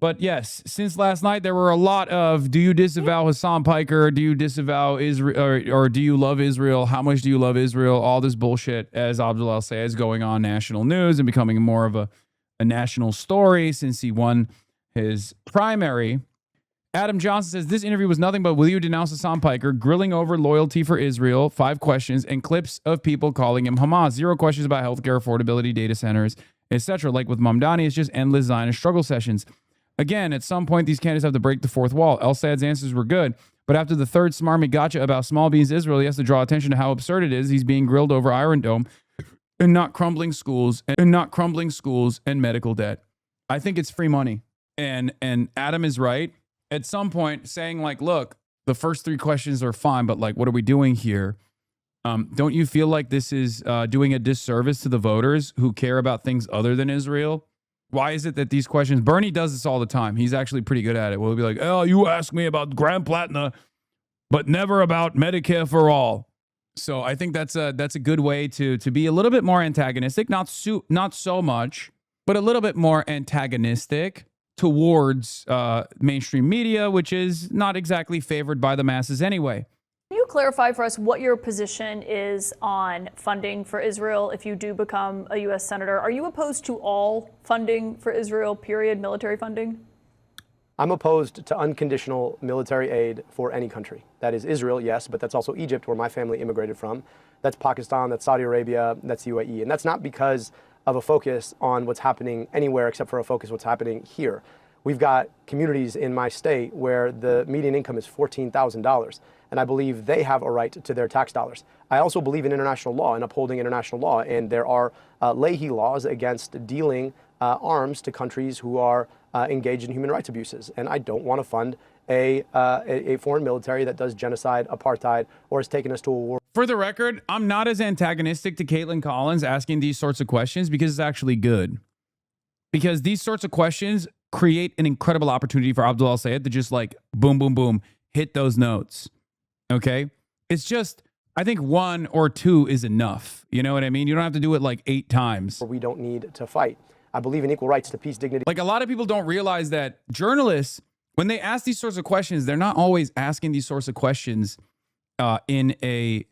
But yes, since last night, there were a lot of, do you disavow Hasan Piker? Do you disavow Israel? Or do you love Israel? How much do you love Israel? All this bullshit as Abdul El-Sayed is going on national news and becoming more of a national story since he won his primary. Adam Johnson says, this interview was nothing but will you denounce Hasan Piker, grilling over loyalty for Israel, 5 questions, and clips of people calling him Hamas. 0 questions about healthcare, affordability, data centers, etc. Like with Mamdani, it's just endless Zionist struggle sessions. Again, at some point, these candidates have to break the fourth wall. El-Sayed's answers were good, but after the third smarmy gotcha about small beans Israel, he has to draw attention to how absurd it is. He's being grilled over Iron Dome and not crumbling schools and medical debt. I think it's free money. And Adam is right. At some point, saying like, look, the first 3 questions are fine, but like, what are we doing here? Don't you feel like this is doing a disservice to the voters who care about things other than Israel? Why is it that these questions, Bernie does this all the time. He's actually pretty good at it. We'll be like, oh, you ask me about Grand Platina, but never about Medicare for all. So I think that's a good way to be a little bit more antagonistic, not so much, but a little bit more antagonistic towards mainstream media, which is not exactly favored by the masses anyway. Can you clarify for us what your position is on funding for Israel if you do become a U.S. Senator? Are you opposed to all funding for Israel, period, military funding? I'm opposed to unconditional military aid for any country. That is Israel, yes, but that's also Egypt, where my family immigrated from. That's Pakistan, that's Saudi Arabia, that's UAE. And that's not because of a focus on what's happening anywhere except for a focus on what's happening here. We've got communities in my state where the median income is $14,000, and I believe they have a right to their tax dollars. I also believe in international law and upholding international law, and there are Leahy laws against dealing arms to countries who are engaged in human rights abuses, and I don't want to fund a foreign military that does genocide, apartheid, or has taken us to a war. For the record, I'm not as antagonistic to Kaitlan Collins asking these sorts of questions because it's actually good. Because these sorts of questions create an incredible opportunity for Abdul El-Sayed to just like boom, boom, boom, hit those notes. Okay? It's just, I think 1 or 2 is enough. You know what I mean? You don't have to do it like 8 times. We don't need to fight. I believe in equal rights to peace, dignity. Like a lot of people don't realize that journalists, when they ask these sorts of questions, they're not always asking these sorts of questions in a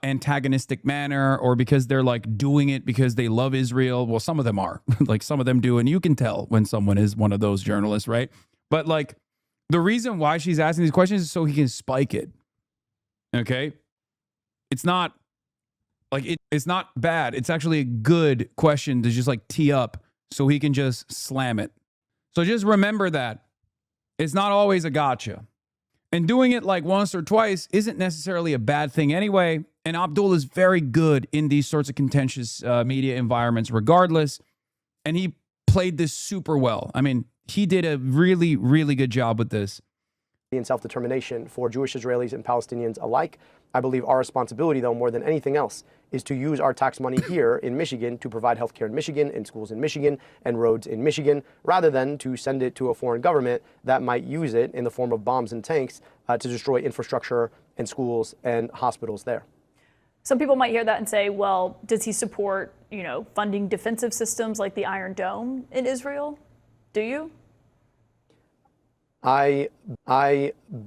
antagonistic manner or because they're like doing it because they love Israel. Well, some of them are like some of them do. And you can tell when someone is one of those journalists, right? But like the reason why she's asking these questions is so he can spike it. Okay. It's not like it's not bad. It's actually a good question to just like tee up so he can just slam it. So just remember that it's not always a gotcha. And doing it like once or twice isn't necessarily a bad thing anyway. And Abdul is very good in these sorts of contentious media environments regardless. And he played this super well. I mean, he did a really, really good job with this. And self-determination for Jewish Israelis and Palestinians alike. I believe our responsibility, though, more than anything else, is to use our tax money here in Michigan to provide healthcare in Michigan, in schools in Michigan, and roads in Michigan, rather than to send it to a foreign government that might use it in the form of bombs and tanks to destroy infrastructure and schools and hospitals there. Some people might hear that and say, well, does he support, funding defensive systems like the Iron Dome in Israel? Do you? I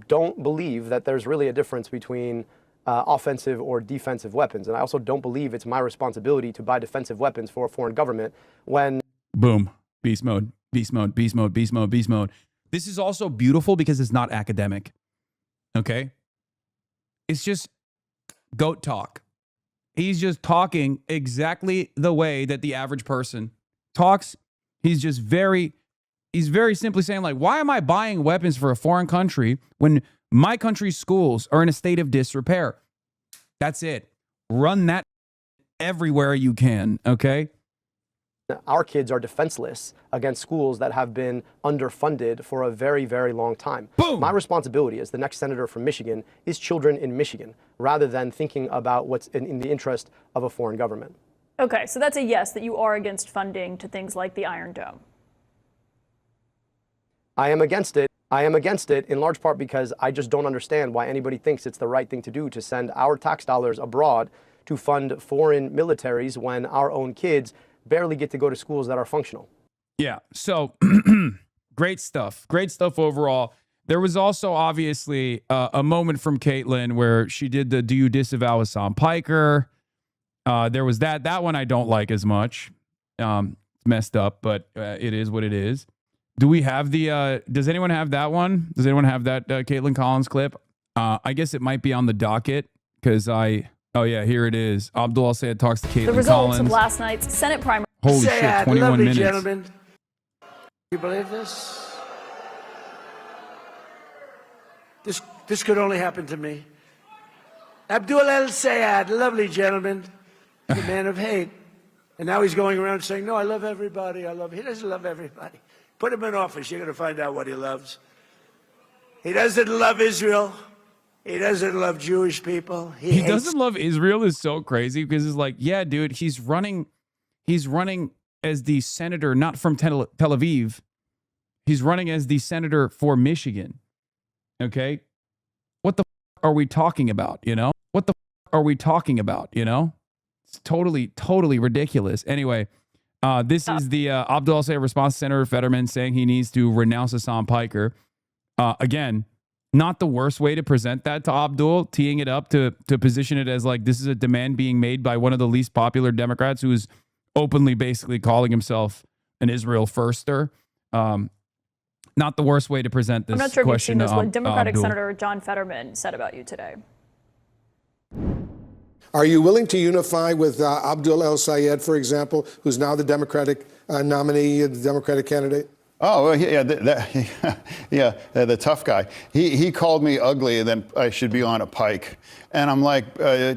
don't believe that there's really a difference between offensive or defensive weapons. And I also don't believe it's my responsibility to buy defensive weapons for a foreign government when... Boom. Beast mode, beast mode, beast mode, beast mode, beast mode. This is also beautiful because it's not academic. Okay? It's just goat talk. He's just talking exactly the way that the average person talks. He's very simply saying, like, why am I buying weapons for a foreign country when my country's schools are in a state of disrepair? That's it. Run that everywhere you can, okay? Our kids are defenseless against schools that have been underfunded for a very, very long time. Boom! My responsibility as the next senator from Michigan is children in Michigan, rather than thinking about what's in the interest of a foreign government. Okay, so that's a yes, that you are against funding to things like the Iron Dome. I am against it. I am against it in large part because I just don't understand why anybody thinks it's the right thing to do to send our tax dollars abroad to fund foreign militaries when our own kids barely get to go to schools that are functional. Yeah. So Great stuff. Great stuff overall. There was also obviously a moment from Kaitlan where she did the "Do you disavow Hasan Piker?" There was that. That one I don't like as much. Messed up, but it is what it is. Do we have the? Does anyone have that one? Does anyone have that Kaitlan Collins clip? I guess it might be on the docket because I. Oh yeah, here it is. Abdul El-Sayed talks to Kaitlan Collins. The results of last night's Senate primary. Holy shit! 21 minutes. Gentlemen. You believe this? This could only happen to me. Abdul El-Sayed, lovely gentleman, the man of hate. And now he's going around saying, no, I love everybody. He doesn't love everybody. Put him in office. You're going to find out what he loves. He doesn't love Israel. He doesn't love Jewish people. He doesn't love Israel is so crazy because it's like, yeah, dude, he's running as the senator, not from Tel Aviv. He's running as the senator for Michigan. Okay. What the are we talking about? You know, what the are we talking about? You know, it's totally ridiculous. Anyway, this is the Abdul El-Sayed response to Senator Fetterman saying he needs to renounce Hasan Piker. Again, not the worst way to present that to Abdul, teeing it up to position it as like this is a demand being made by one of the least popular Democrats who is openly basically calling himself an Israel firster. Not the worst way to present this. I'm not sure if you've seen question this. to What Democratic Abdul. Senator John Fetterman said about you today. Are you willing to unify with Abdul El-Sayed, for example, who's now the Democratic nominee, the Democratic candidate? Oh, well, yeah, the tough guy. He called me ugly and then I should be on a pike. And I'm like,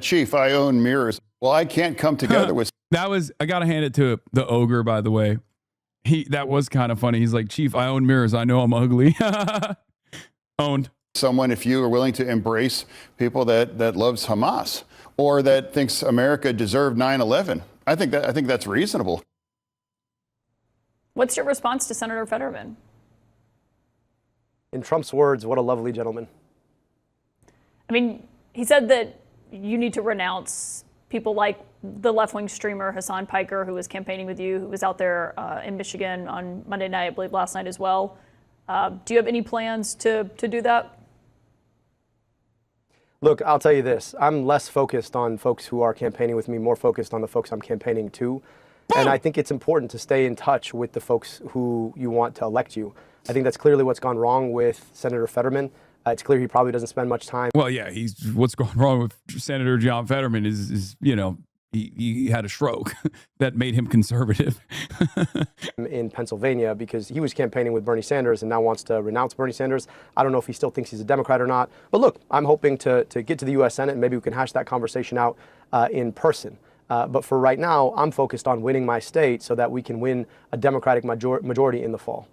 Chief, I own mirrors. Well, I can't come together with... That was, I got to hand it to the ogre, by the way. That was kind of funny. He's like, Chief, I own mirrors. I know I'm ugly. Owned. Someone, if you are willing to embrace people that loves Hamas or that thinks America deserved 9/11, I think that's reasonable. What's your response to Senator Fetterman? In Trump's words, what a lovely gentleman. I mean, he said that you need to renounce people like the left-wing streamer Hasan Piker, who was campaigning with you, who was out there in Michigan on Monday night, I believe last night as well. Do you have any plans to do that? Look, I'll tell you this. I'm less focused on folks who are campaigning with me, more focused on the folks I'm campaigning to. And I think it's important to stay in touch with the folks who you want to elect you. I think that's clearly what's gone wrong with Senator Fetterman. It's clear he probably doesn't spend much time. Well, yeah, what's going wrong with Senator John Fetterman is you know, he had a stroke that made him conservative. In Pennsylvania because he was campaigning with Bernie Sanders and now wants to renounce Bernie Sanders. I don't know if he still thinks he's a Democrat or not. But look, I'm hoping to get to the U.S. Senate and maybe we can hash that conversation out in person. But for right now, I'm focused on winning my state so that we can win a Democratic majority in the fall.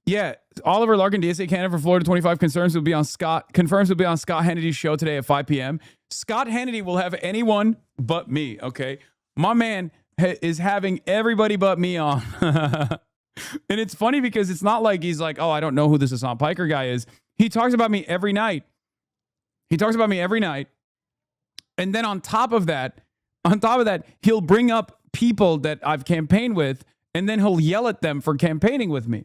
Yeah, Oliver Larkin, DSA candidate for Florida 25, confirms will be on Scott Hannity's show today at 5 p.m. Scott Hannity will have anyone but me, okay? My man is having everybody but me on. And it's funny because it's not like he's like, oh, I don't know who this Hasan Piker guy is. He talks about me every night. And then on top of that, he'll bring up people that I've campaigned with, and then he'll yell at them for campaigning with me.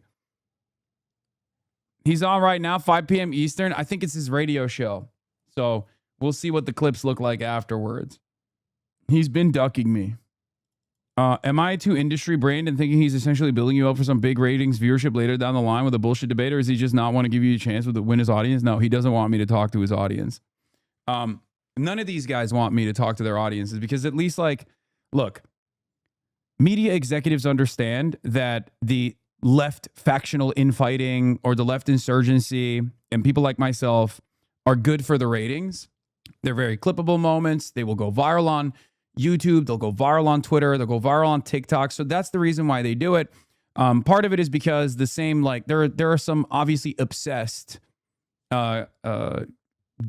He's on right now, 5 p.m. Eastern. I think it's his radio show. So we'll see what the clips look like afterwards. He's been ducking me. Am I too industry brained and thinking he's essentially building you up for some big ratings viewership later down the line with a bullshit debate, or does he just not want to give you a chance to win his audience? No, he doesn't want me to talk to his audience. None of these guys want me to talk to their audiences because at least, like, look, media executives understand that the left factional infighting or the left insurgency and people like myself are good for the ratings. They're very clippable moments. They will go viral on YouTube. They'll go viral on Twitter. They'll go viral on TikTok. So that's the reason why they do it. Part of it is because the same, like, there are some obviously obsessed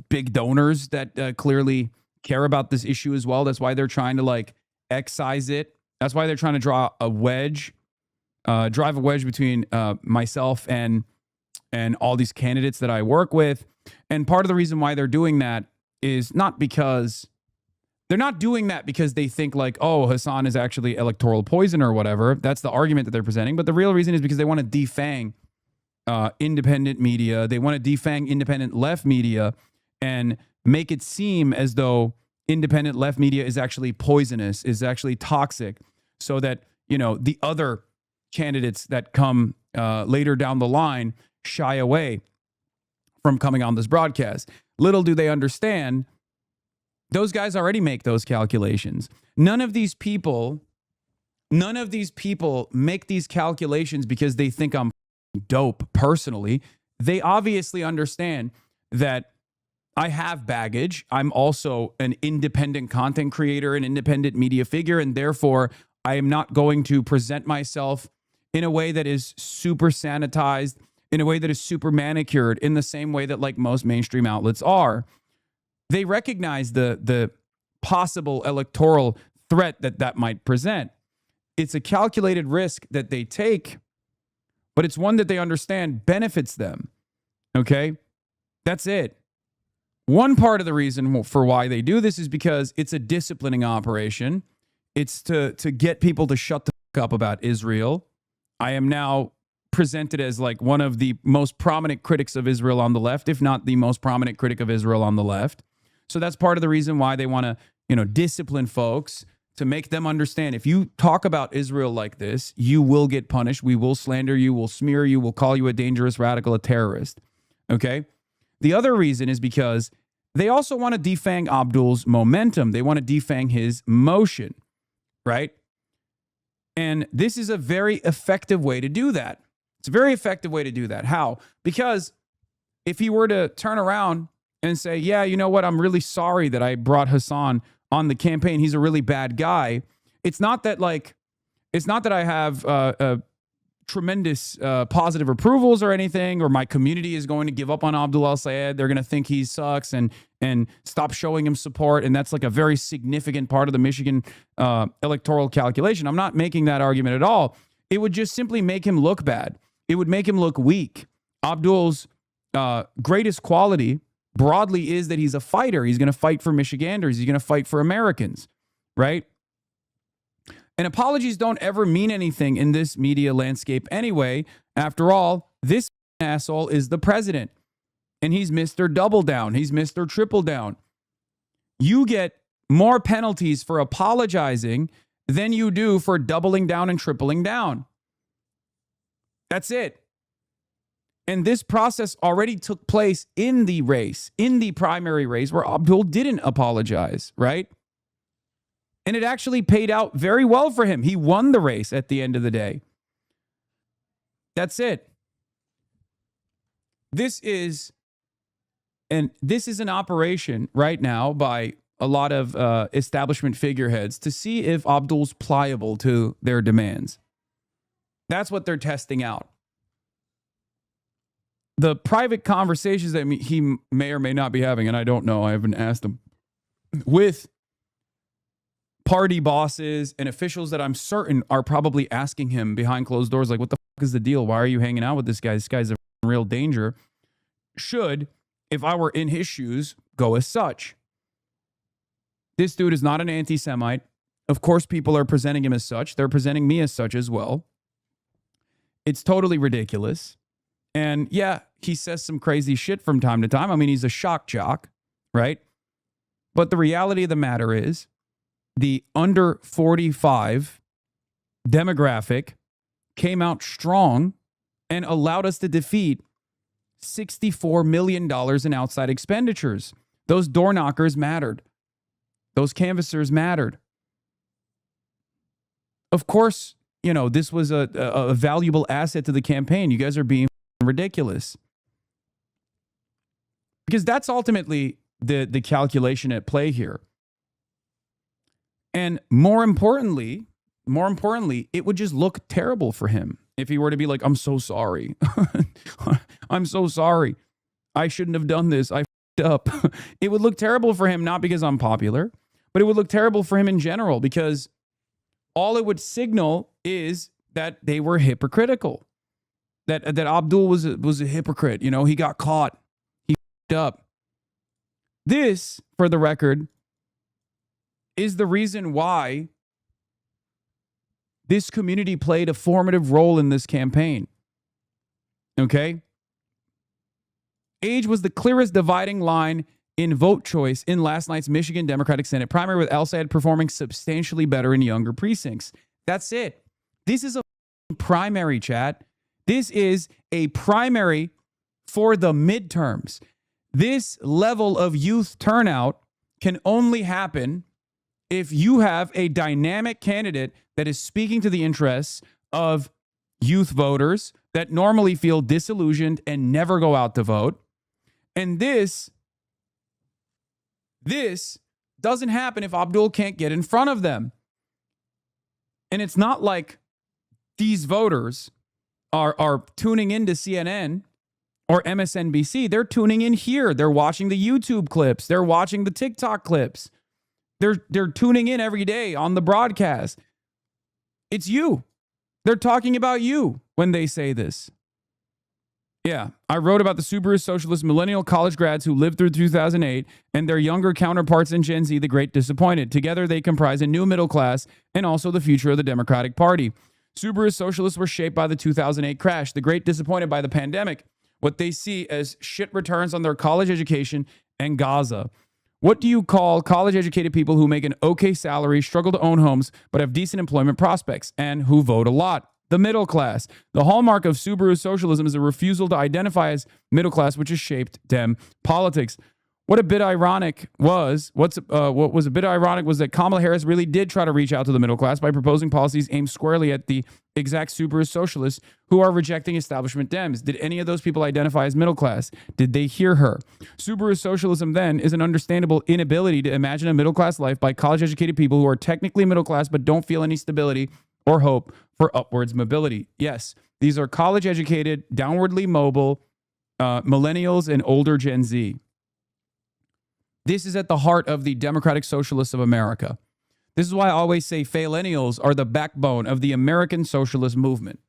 big donors that clearly care about this issue as well. That's why they're trying to like excise it. That's why they're trying to drive a wedge between myself and all these candidates that I work with. And part of the reason why they're doing that is not because They're not doing that because they think like, oh, Hasan is actually electoral poison or whatever. That's the argument that they're presenting. But the real reason is because they want to defang independent media. They want to defang independent left media and make it seem as though independent left media is actually poisonous, is actually toxic, so that, you know, the other candidates that come later down the line shy away from coming on this broadcast. Little do they understand, those guys already make those calculations. None of these people make these calculations because they think I'm dope personally. They obviously understand that I have baggage. I'm also an independent content creator, an independent media figure, and therefore I am not going to present myself in a way that is super sanitized, in a way that is super manicured, in the same way that like most mainstream outlets are. They recognize the possible electoral threat that might present. It's a calculated risk that they take, but it's one that they understand benefits them. Okay? That's it. One part of the reason for why they do this is because it's a disciplining operation. It's to get people to shut the fuck up about Israel. I am now presented as like one of the most prominent critics of Israel on the left, if not the most prominent critic of Israel on the left. So that's part of the reason why they want to, you know, discipline folks, to make them understand if you talk about Israel like this, you will get punished. We will slander you, we'll smear you, we'll call you a dangerous radical, a terrorist. Okay? The other reason is because they also want to defang Abdul's momentum. They want to defang his motion, right? And this is a very effective way to do that. It's a very effective way to do that. How? Because if he were to turn around and say, yeah, you know what? I'm really sorry that I brought Hasan on the campaign. He's a really bad guy. It's not that I have tremendous positive approvals or anything, or my community is going to give up on Abdul El-Sayed. They're going to think he sucks and stop showing him support. And that's like a very significant part of the Michigan electoral calculation. I'm not making that argument at all. It would just simply make him look bad. It would make him look weak. Abdul's greatest quality broadly is that he's a fighter. He's going to fight for Michiganders. He's going to fight for Americans, right? And apologies don't ever mean anything in this media landscape anyway. After all, this asshole is the president, and he's Mr. Double Down. He's Mr. Triple Down. You get more penalties for apologizing than you do for doubling down and tripling down. That's it. And this process already took place in the race, in the primary race, where Abdul didn't apologize, right? And it actually paid out very well for him. He won the race at the end of the day. That's it. This is an operation right now by a lot of establishment figureheads to see if Abdul's pliable to their demands. That's what they're testing out. The private conversations that he may or may not be having, and I don't know, I haven't asked him, with party bosses and officials that I'm certain are probably asking him behind closed doors, like, what the fuck is the deal? Why are you hanging out with this guy? This guy's a real danger. Should, if I were in his shoes, go as such. This dude is not an anti-Semite. Of course, people are presenting him as such. They're presenting me as such as well. It's totally ridiculous. And yeah, he says some crazy shit from time to time. I mean, he's a shock jock, right? But the reality of the matter is the under 45 demographic came out strong and allowed us to defeat $64 million in outside expenditures. Those door knockers mattered. Those canvassers mattered. Of course, you know, this was a valuable asset to the campaign. You guys are being ridiculous. Because that's ultimately the calculation at play here. And more importantly, it would just look terrible for him if he were to be like, I'm so sorry. I'm so sorry. I shouldn't have done this. I f***ed up. It would look terrible for him, not because I'm popular, but it would look terrible for him in general, because all it would signal is that they were hypocritical. That Abdul was a hypocrite. You know, he got caught. He f***ed up. This, for the record, is the reason why this community played a formative role in this campaign. Okay? Age was the clearest dividing line in vote choice in last night's Michigan Democratic Senate primary, with El-Sayed performing substantially better in younger precincts. That's it. This is a primary, chat. This is a primary for the midterms. This level of youth turnout can only happen if you have a dynamic candidate that is speaking to the interests of youth voters that normally feel disillusioned and never go out to vote. And this doesn't happen if Abdul can't get in front of them. And it's not like these voters are tuning into CNN or MSNBC. They're tuning in here. They're watching the YouTube clips. They're watching the TikTok clips. They're tuning in every day on the broadcast. It's you. They're talking about you when they say this. Yeah, I wrote about the Subaru socialist millennial college grads who lived through 2008 and their younger counterparts in Gen Z, the great disappointed. Together, they comprise a new middle class and also the future of the Democratic Party. Subaru socialists were shaped by the 2008 crash, the great disappointed by the pandemic, what they see as shit returns on their college education and Gaza. What do you call college-educated people who make an okay salary, struggle to own homes, but have decent employment prospects, and who vote a lot? The middle class. The hallmark of Subaru socialism is a refusal to identify as middle class, which has shaped Dem politics. What was a bit ironic was that Kamala Harris really did try to reach out to the middle class by proposing policies aimed squarely at the exact Subaru socialists who are rejecting establishment Dems. Did any of those people identify as middle class? Did they hear her? Subaru socialism, then, is an understandable inability to imagine a middle class life by college-educated people who are technically middle class but don't feel any stability or hope for upwards mobility. Yes, these are college-educated, downwardly mobile millennials and older Gen Z. This is at the heart of the Democratic Socialists of America. This is why I always say faillennials are the backbone of the American socialist movement.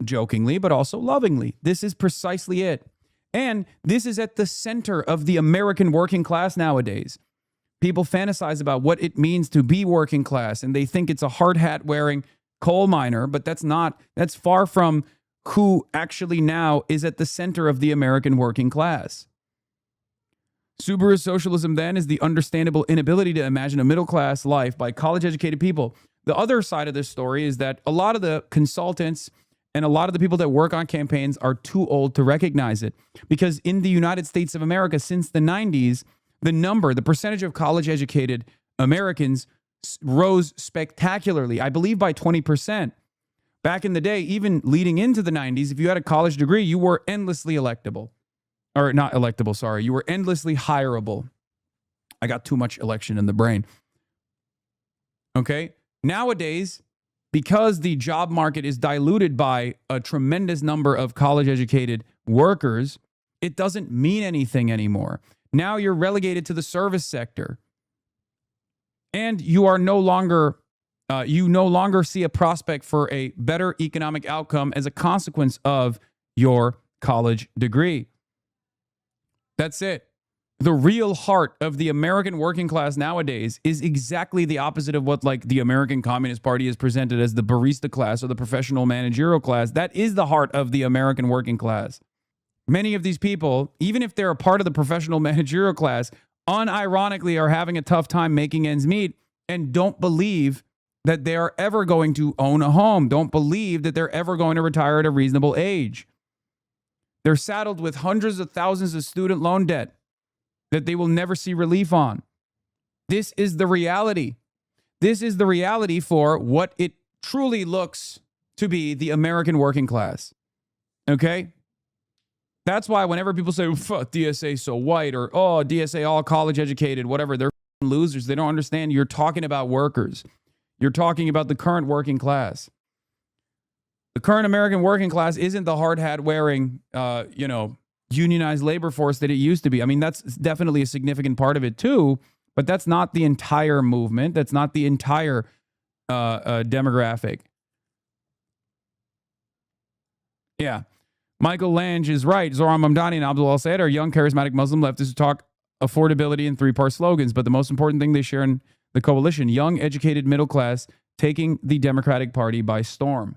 Jokingly, but also lovingly. This is precisely it. And this is at the center of the American working class nowadays. People fantasize about what it means to be working class, and they think it's a hard hat wearing coal miner, but that's far from who actually now is at the center of the American working class. Subaru socialism, then, is the understandable inability to imagine a middle-class life by college-educated people. The other side of this story is that a lot of the consultants and a lot of the people that work on campaigns are too old to recognize it. Because in the United States of America, since the 90s, the percentage of college-educated Americans rose spectacularly, I believe by 20%. Back in the day, even leading into the 90s, if you had a college degree, you were endlessly electable. Or not electable, sorry. You were endlessly hireable. I got too much election in the brain. Okay? Nowadays, because the job market is diluted by a tremendous number of college-educated workers, it doesn't mean anything anymore. Now you're relegated to the service sector. And you are no longer see a prospect for a better economic outcome as a consequence of your college degree. That's it. The real heart of the American working class nowadays is exactly the opposite of what like the American Communist Party is presented as, the barista class or the professional managerial class. That is the heart of the American working class. Many of these people, even if they're a part of the professional managerial class, unironically are having a tough time making ends meet and don't believe that they are ever going to own a home, don't believe that they're ever going to retire at a reasonable age. They're saddled with hundreds of thousands of student loan debt that they will never see relief on. This is the reality. This is the reality for what it truly looks to be the American working class. Okay? That's why whenever people say, fuck, DSA so white, or, oh, DSA all college educated, whatever, they're losers. They don't understand. You're talking about workers. You're talking about the current working class. The current American working class isn't the hard hat wearing, unionized labor force that it used to be. I mean, that's definitely a significant part of it too, but that's not the entire movement. That's not the entire demographic. Yeah. Michael Lange is right. Zoran Mamdani and Abdul El-Sayed are young, charismatic Muslim leftists who talk affordability in three-part slogans, but the most important thing they share in the coalition, young, educated, middle class, taking the Democratic Party by storm.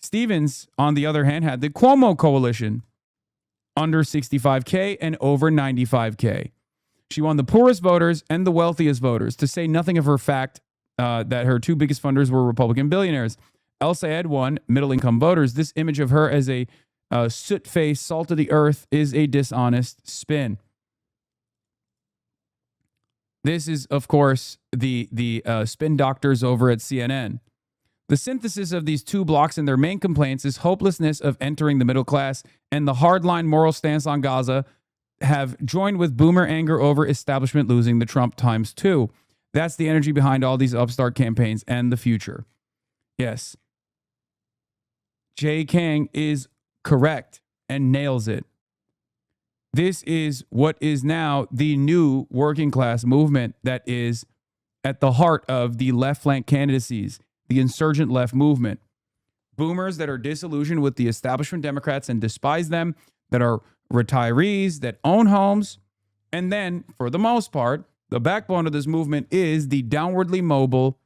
Stevens, on the other hand, had the Cuomo coalition, under 65K and over 95K. She won the poorest voters and the wealthiest voters, to say nothing of her fact that her two biggest funders were Republican billionaires. El-Sayed won middle-income voters. This image of her as a soot-faced, salt of the earth is a dishonest spin. This is, of course, the spin doctors over at CNN. The synthesis of these two blocks and their main complaints is hopelessness of entering the middle class and the hardline moral stance on Gaza have joined with boomer anger over establishment losing the Trump times two. That's the energy behind all these upstart campaigns and the future. Yes. Jay Kang is correct and nails it. This is what is now the new working class movement that is at the heart of the left flank candidacies, the insurgent left movement. Boomers that are disillusioned with the establishment Democrats and despise them, that are retirees, that own homes. And then, for the most part, the backbone of this movement is the downwardly mobile,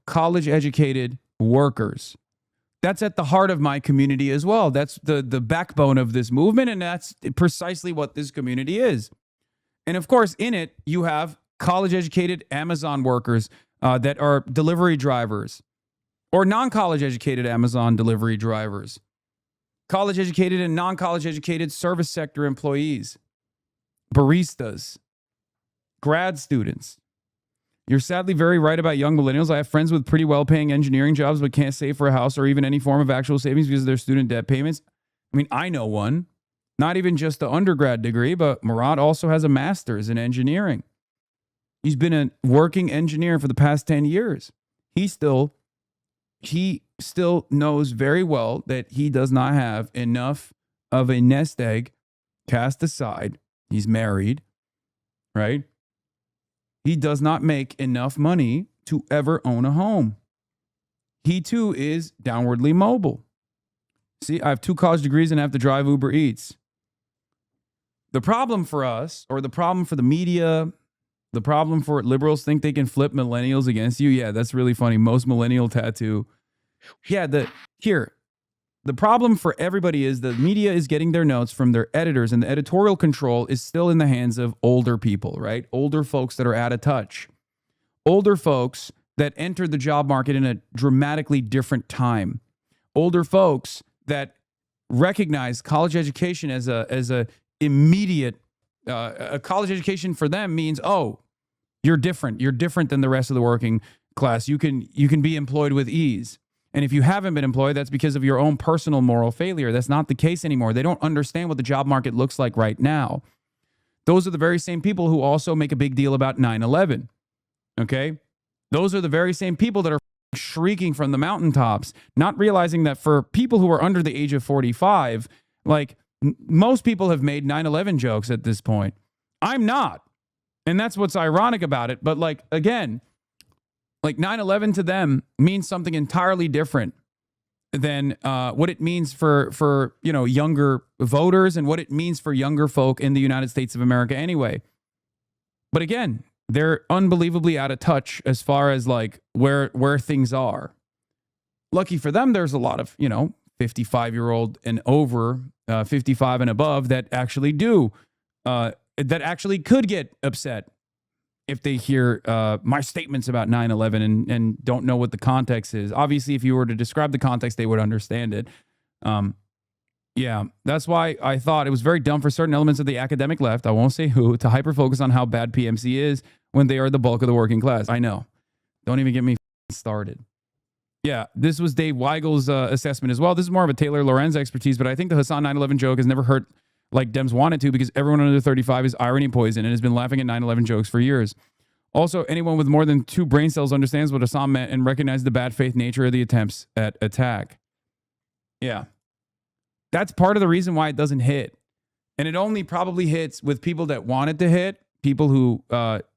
college-educated workers. That's at the heart of my community as well. That's the backbone of this movement, and that's precisely what this community is. And of course, in it, you have college-educated Amazon workers that are delivery drivers, or non-college educated Amazon delivery drivers, college-educated and non-college educated service sector employees, baristas, grad students. You're sadly very right about young millennials. I have friends with pretty well-paying engineering jobs but can't save for a house or even any form of actual savings because of their student debt payments. I mean, I know one. Not even just the undergrad degree, but Murad also has a master's in engineering. He's been a working engineer for the past 10 years. He still knows very well that he does not have enough of a nest egg cast aside. He's married, right? He does not make enough money to ever own a home. He too is downwardly mobile. See, I have 2 college degrees and I have to drive Uber Eats. The problem for us, or the problem for the media, the problem for liberals think they can flip millennials against you. Yeah, that's really funny. Most millennial tattoo. Yeah, the problem for everybody is the media is getting their notes from their editors, and the editorial control is still in the hands of older people, right? Older folks that are out of touch. Older folks that entered the job market in a dramatically different time. Older folks that recognize college education as a immediate a college education for them means, oh, you're different. You're different than the rest of the working class. You can be employed with ease. And if you haven't been employed, that's because of your own personal moral failure. That's not the case anymore. They don't understand what the job market looks like right now. Those are the very same people who also make a big deal about 9/11. Okay? Those are the very same people that are shrieking from the mountaintops, not realizing that for people who are under the age of 45, like most people have made 9/11 jokes at this point. I'm not. And that's what's ironic about it. But like, again, like 9/11 to them means something entirely different than what it means for younger voters and what it means for younger folk in the United States of America anyway. But again, they're unbelievably out of touch as far as like where things are. Lucky for them, there's a lot of 55-year-old and over, 55 and above that actually could get upset if they hear my statements about 9/11 and don't know what the context is. Obviously, if you were to describe the context, they would understand it. Yeah, that's why I thought it was very dumb for certain elements of the academic left, I won't say who, to hyper-focus on how bad PMC is when they are the bulk of the working class. I know. Don't even get me started. Yeah, this was Dave Weigel's assessment as well. This is more of a Taylor Lorenz expertise, but I think the Hasan 9/11 joke has never hurt like Dems wanted to, because everyone under 35 is irony poison and has been laughing at 9/11 jokes for years. Also, anyone with more than 2 brain cells understands what Hasan meant and recognized the bad faith nature of the attempts at attack. Yeah. That's part of the reason why it doesn't hit. And it only probably hits with people that want it to hit, people who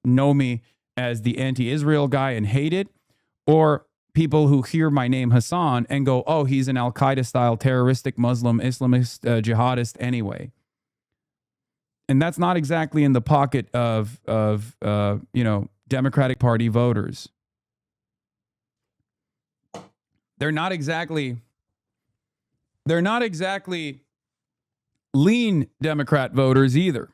know me as the anti-Israel guy and hate it, or people who hear my name Hasan and go, oh, he's an Al-Qaeda style terroristic Muslim Islamist jihadist anyway. And that's not exactly in the pocket of Democratic Party voters. They're not exactly lean Democrat voters either.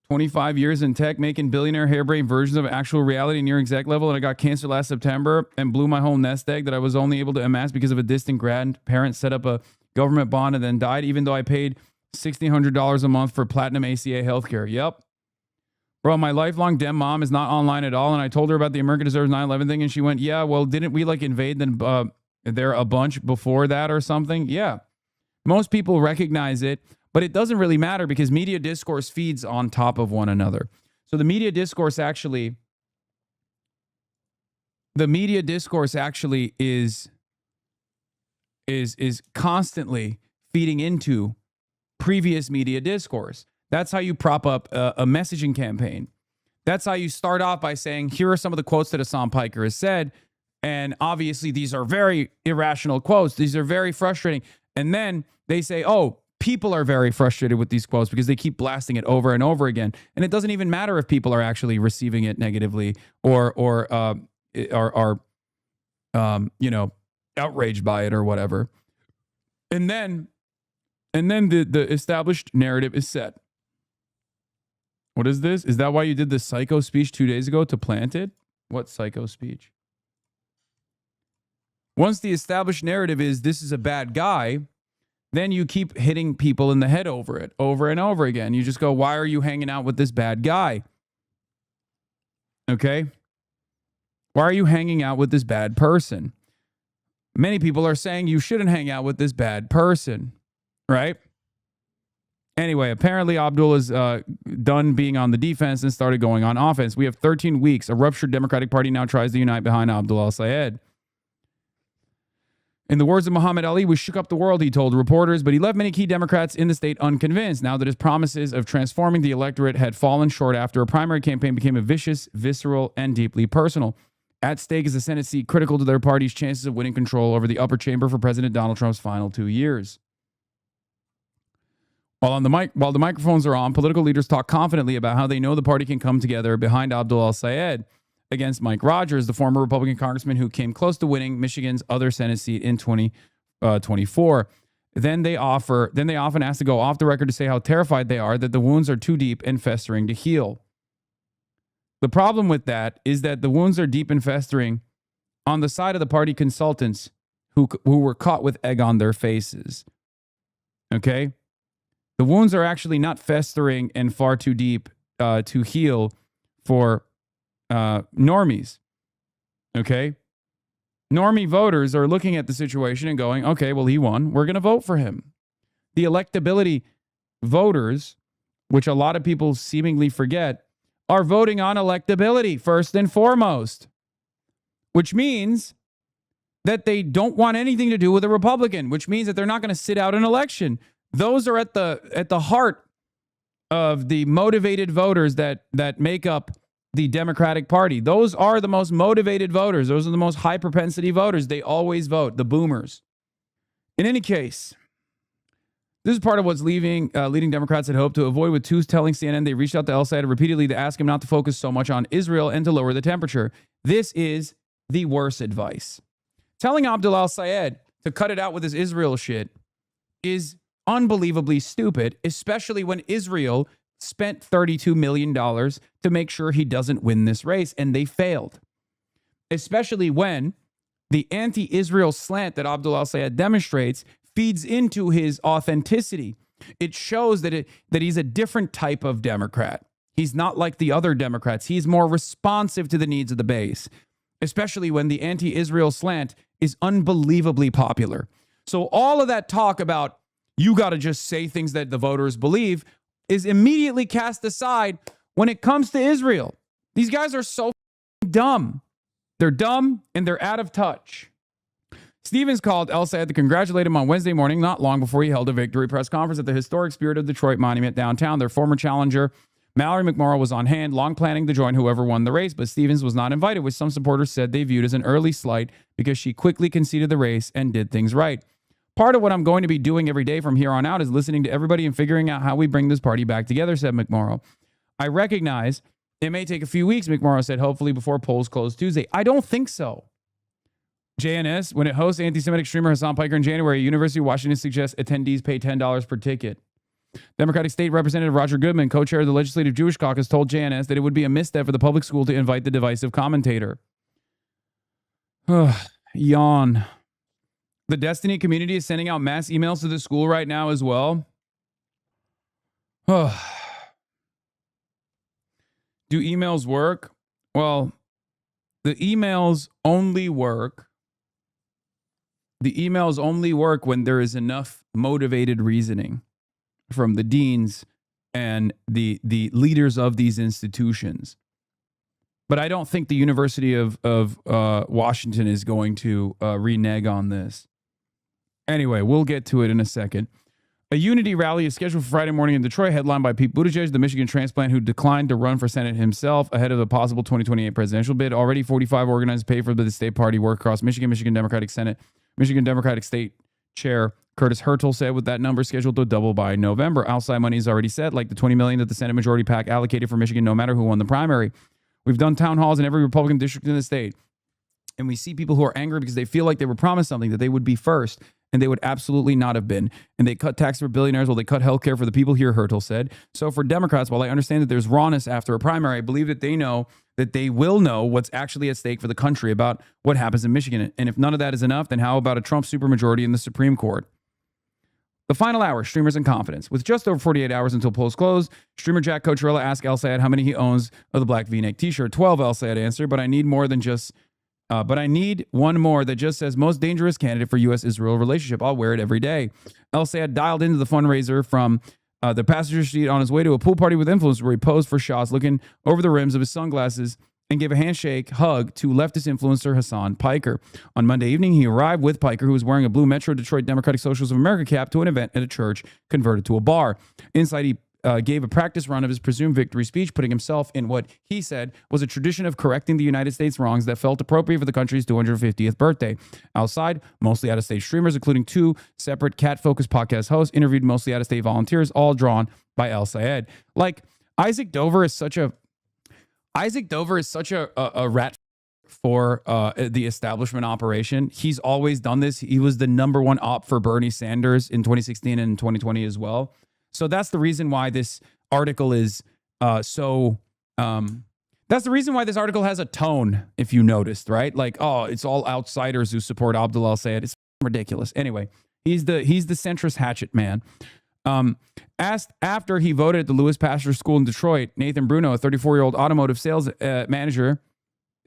25 years in tech, making billionaire harebrained versions of actual reality near exec level, and I got cancer last September and blew my whole nest egg that I was only able to amass because of a distant grandparent set up a government bond and then died, even though I paid $1,600 a month for platinum ACA healthcare. Yep. Bro, my lifelong Dem mom is not online at all, and I told her about the America Deserves 9/11 thing, and she went, yeah, well, didn't we like invade there a bunch before that or something? Yeah. Most people recognize it, but it doesn't really matter because media discourse feeds on top of one another. So the media discourse actually is constantly feeding into previous media discourse. That's how you prop up a messaging campaign. That's how you start off by saying, here are some of the quotes that Hasan Piker has said. And obviously, these are very irrational quotes. These are very frustrating. And then they say, oh, people are very frustrated with these quotes because they keep blasting it over and over again. And it doesn't even matter if people are actually receiving it negatively or are outraged by it or whatever. And then the established narrative is set. What is this? Is that why you did the psycho speech 2 days ago to plant it? What psycho speech? Once the established narrative is this is a bad guy, then you keep hitting people in the head over it over and over again. You just go, why are you hanging out with this bad guy? Okay? Why are you hanging out with this bad person? Many people are saying you shouldn't hang out with this bad person, right? Anyway, apparently Abdul is done being on the defense and started going on offense. We have 13 weeks. A ruptured Democratic Party now tries to unite behind Abdul El-Sayed. In the words of Muhammad Ali, we shook up the world, he told reporters, but he left many key Democrats in the state unconvinced now that his promises of transforming the electorate had fallen short after a primary campaign became a vicious, visceral, and deeply personal. At stake is a Senate seat critical to their party's chances of winning control over the upper chamber for President Donald Trump's final 2 years. While the microphones are on, political leaders talk confidently about how they know the party can come together behind Abdul El-Sayed against Mike Rogers, the former Republican congressman who came close to winning Michigan's other Senate seat in 2024. Then they often ask to go off the record to say how terrified they are that the wounds are too deep and festering to heal. The problem with that is that the wounds are deep and festering on the side of the party consultants who were caught with egg on their faces. Okay? The wounds are actually not festering and far too deep to heal for normies. Okay? Normie voters are looking at the situation and going, okay, well, he won. We're going to vote for him. The electability voters, which a lot of people seemingly forget, are voting on electability first and foremost, which means that they don't want anything to do with a Republican, which means that they're not going to sit out an election. Those are at the heart of the motivated voters that make up the Democratic Party. Those are the most motivated voters. Those are the most high propensity voters. They always vote, the boomers. In any case, this is part of what's leading Democrats had hoped to avoid, with two telling CNN they reached out to El-Sayed repeatedly to ask him not to focus so much on Israel and to lower the temperature. This is the worst advice. Telling Abdul El-Sayed to cut it out with his Israel shit is unbelievably stupid, especially when Israel spent $32 million to make sure he doesn't win this race, and they failed. Especially when the anti-Israel slant that Abdul El-Sayed demonstrates feeds into his authenticity. It shows that he's a different type of Democrat. He's not like the other Democrats. He's more responsive to the needs of the base, especially when the anti-Israel slant is unbelievably popular. So all of that talk about you got to just say things that the voters believe is immediately cast aside when it comes to Israel. These guys are so dumb. They're dumb and they're out of touch. Stevens called El-Sayed to congratulate him on Wednesday morning, not long before he held a victory press conference at the historic Spirit of Detroit Monument downtown. Their former challenger, Mallory McMorrow, was on hand, long planning to join whoever won the race, but Stevens was not invited, which some supporters said they viewed as an early slight because she quickly conceded the race and did things right. Part of what I'm going to be doing every day from here on out is listening to everybody and figuring out how we bring this party back together, said McMorrow. I recognize it may take a few weeks, McMorrow said, hopefully before polls close Tuesday. I don't think so. JNS, when it hosts anti-Semitic streamer Hasan Piker in January, University of Washington suggests attendees pay $10 per ticket. Democratic State Representative Roger Goodman, co-chair of the Legislative Jewish Caucus, told JNS that it would be a misstep for the public school to invite the divisive commentator. Yawn. The Destiny community is sending out mass emails to the school right now as well. Do emails work? Well, the emails only work. The emails only work when there is enough motivated reasoning from the deans and the leaders of these institutions. But I don't think the University of Washington is going to renege on this. Anyway, we'll get to it in a second. A unity rally is scheduled for Friday morning in Detroit, headlined by Pete Buttigieg, the Michigan transplant who declined to run for Senate himself ahead of a possible 2028 presidential bid. Already 45 organizers pay for the state party work across Michigan. Michigan Democratic Senate, Michigan Democratic State Chair Curtis Hertel said with that number scheduled to double by November. Outside money is already set, like the $20 million that the Senate Majority PAC allocated for Michigan, no matter who won the primary. We've done town halls in every Republican district in the state. And we see people who are angry because they feel like they were promised something, that they would be first, and they would absolutely not have been. And they cut tax for billionaires while they cut health care for the people here, Hertel said. So for Democrats, while I understand that there's rawness after a primary, I believe that they know that they will know what's actually at stake for the country about what happens in Michigan. And if none of that is enough, then how about a Trump supermajority in the Supreme Court? The final hour, streamers and confidence. With just over 48 hours until polls close, streamer Jack Coachella asked El-Sayed how many he owns of the black V-neck t-shirt. 12, El-Sayed answered, but I need more than just... but I need one more that just says most dangerous candidate for U.S.-Israel relationship. I'll wear it every day. El-Sayed dialed into the fundraiser from the passenger seat on his way to a pool party with influencers where he posed for shots looking over the rims of his sunglasses and gave a handshake hug to leftist influencer Hasan Piker. On Monday evening, he arrived with Piker, who was wearing a blue Metro Detroit Democratic Socialists of America cap, to an event at a church converted to a bar. Inside, he gave a practice run of his presumed victory speech, putting himself in what he said was a tradition of correcting the United States wrongs that felt appropriate for the country's 250th birthday. Outside, mostly out-of-state streamers, including two separate cat-focused podcast hosts, interviewed mostly out-of-state volunteers, all drawn by El-Sayed. Like, Isaac Dover is such a rat for the establishment operation. He's always done this. He was the number one op for Bernie Sanders in 2016 and 2020 as well. So that's the reason why this article is that's the reason why this article has a tone, if you noticed, right? Like, oh, it's all outsiders who support Abdul El-Sayed. It's ridiculous. Anyway, he's the centrist hatchet man. Asked after he voted at the Lewis Pasteur School in Detroit, Nathan Bruno, a 34-year-old automotive sales manager,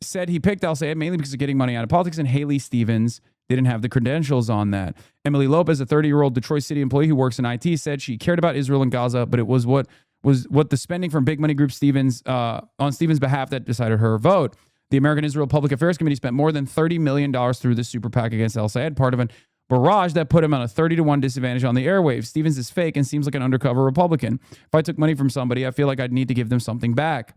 said he picked El-Sayed mainly because of getting money out of politics, and Haley Stevens didn't have the credentials on that. Emily Lopez, a 30-year-old Detroit City employee who works in IT, said she cared about Israel and Gaza, but it was what the spending from big money group Stevens on Stevens' behalf that decided her vote. The American Israel Public Affairs Committee spent more than $30 million through the super PAC against El-Sayed, part of an barrage that put him on a 30-1 disadvantage on the airwaves. Stevens is fake and seems like an undercover Republican. If I took money from somebody, I feel like I'd need to give them something back.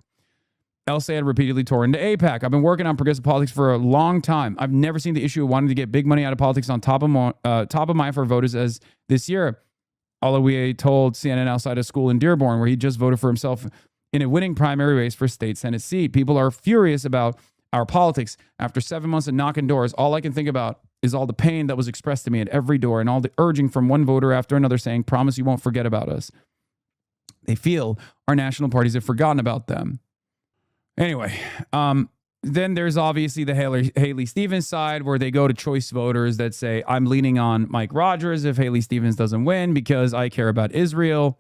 El-Sayed repeatedly tore into AIPAC. I've been working on progressive politics for a long time. I've never seen the issue of wanting to get big money out of politics on top of mind for voters as this year. Alawiye told CNN outside a school in Dearborn, where he just voted for himself in a winning primary race for state Senate seat. People are furious about our politics. After 7 months of knocking doors, all I can think about is all the pain that was expressed to me at every door and all the urging from one voter after another saying, promise you won't forget about us. They feel our national parties have forgotten about them. Anyway, then there's obviously the Haley Stevens side, where they go to choice voters that say, I'm leaning on Mike Rogers if Haley Stevens doesn't win because I care about Israel.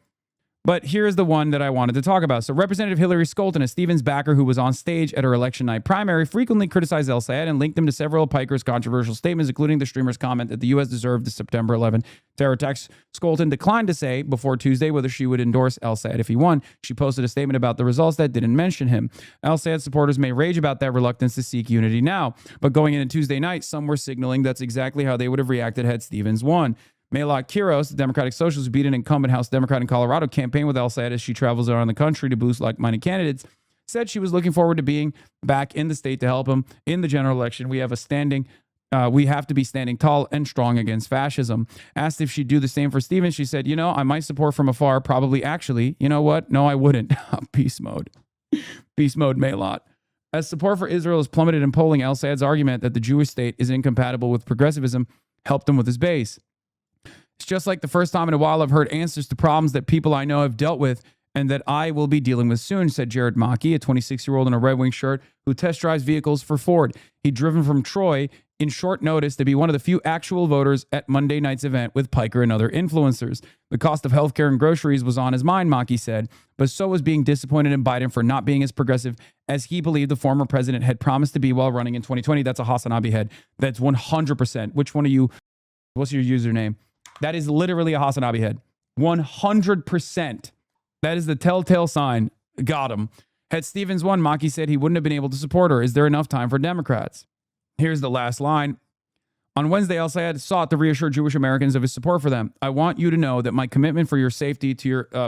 But here's the one that I wanted to talk about. So Representative Hillary Scholten, a Stevens backer who was on stage at her election night primary, frequently criticized El-Sayed and linked him to several of Piker's controversial statements, including the streamer's comment that the U.S. deserved the September 11 terror attacks. Scholten declined to say before Tuesday whether she would endorse El-Sayed if he won. She posted a statement about the results that didn't mention him. El-Sayed supporters may rage about that reluctance to seek unity now, but going into Tuesday night, some were signaling that's exactly how they would have reacted had Stevens won. Maylot Quiros, the Democratic Socialist who beat an incumbent House Democrat in Colorado, campaigned with El-Sayed as she travels around the country to boost like-minded candidates, said she was looking forward to being back in the state to help him in the general election. We have a standing We have to be standing tall and strong against fascism. Asked if she'd do the same for Stevens, she said, I might support from afar, probably actually. You know what? No, I wouldn't. Peace mode. Peace mode, Maylot. As support for Israel has plummeted in polling, El-Sayed's argument that the Jewish state is incompatible with progressivism helped him with his base. It's just like the first time in a while I've heard answers to problems that people I know have dealt with and that I will be dealing with soon, said Jared Maki, a 26-year-old in a Red Wing shirt who test drives vehicles for Ford. He'd driven from Troy in short notice to be one of the few actual voters at Monday night's event with Piker and other influencers. The cost of healthcare and groceries was on his mind, Maki said, but so was being disappointed in Biden for not being as progressive as he believed the former president had promised to be while running in 2020. That's a Hasan Piker. That's 100%. Which one of you, what's your username? That is literally a Hasan Piker. 100%. That is the telltale sign. Got him. Had Stevens won, Maki said he wouldn't have been able to support her. Is there enough time for Democrats? Here's the last line. On Wednesday, El-Sayed sought to reassure Jewish Americans of his support for them. I want you to know that my commitment for your safety,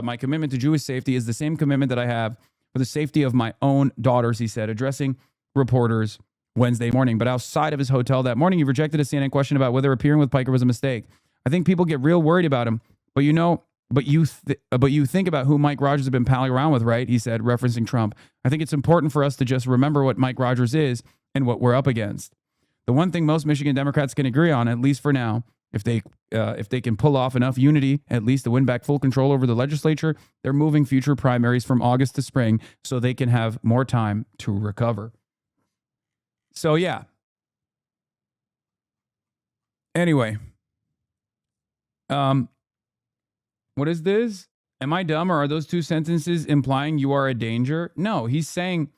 my commitment to Jewish safety is the same commitment that I have for the safety of my own daughters, he said, addressing reporters Wednesday morning. But outside of his hotel that morning, he rejected a CNN question about whether appearing with Piker was a mistake. I think people get real worried about him, but you think about who Mike Rogers has been palling around with, right? He said, referencing Trump. I think it's important for us to just remember what Mike Rogers is and what we're up against. The one thing most Michigan Democrats can agree on, at least for now, if they can pull off enough unity, at least to win back full control over the legislature, they're moving future primaries from August to spring so they can have more time to recover. So, yeah. Anyway. What is this? Am I dumb, or are those two sentences implying you are a danger? No, he's saying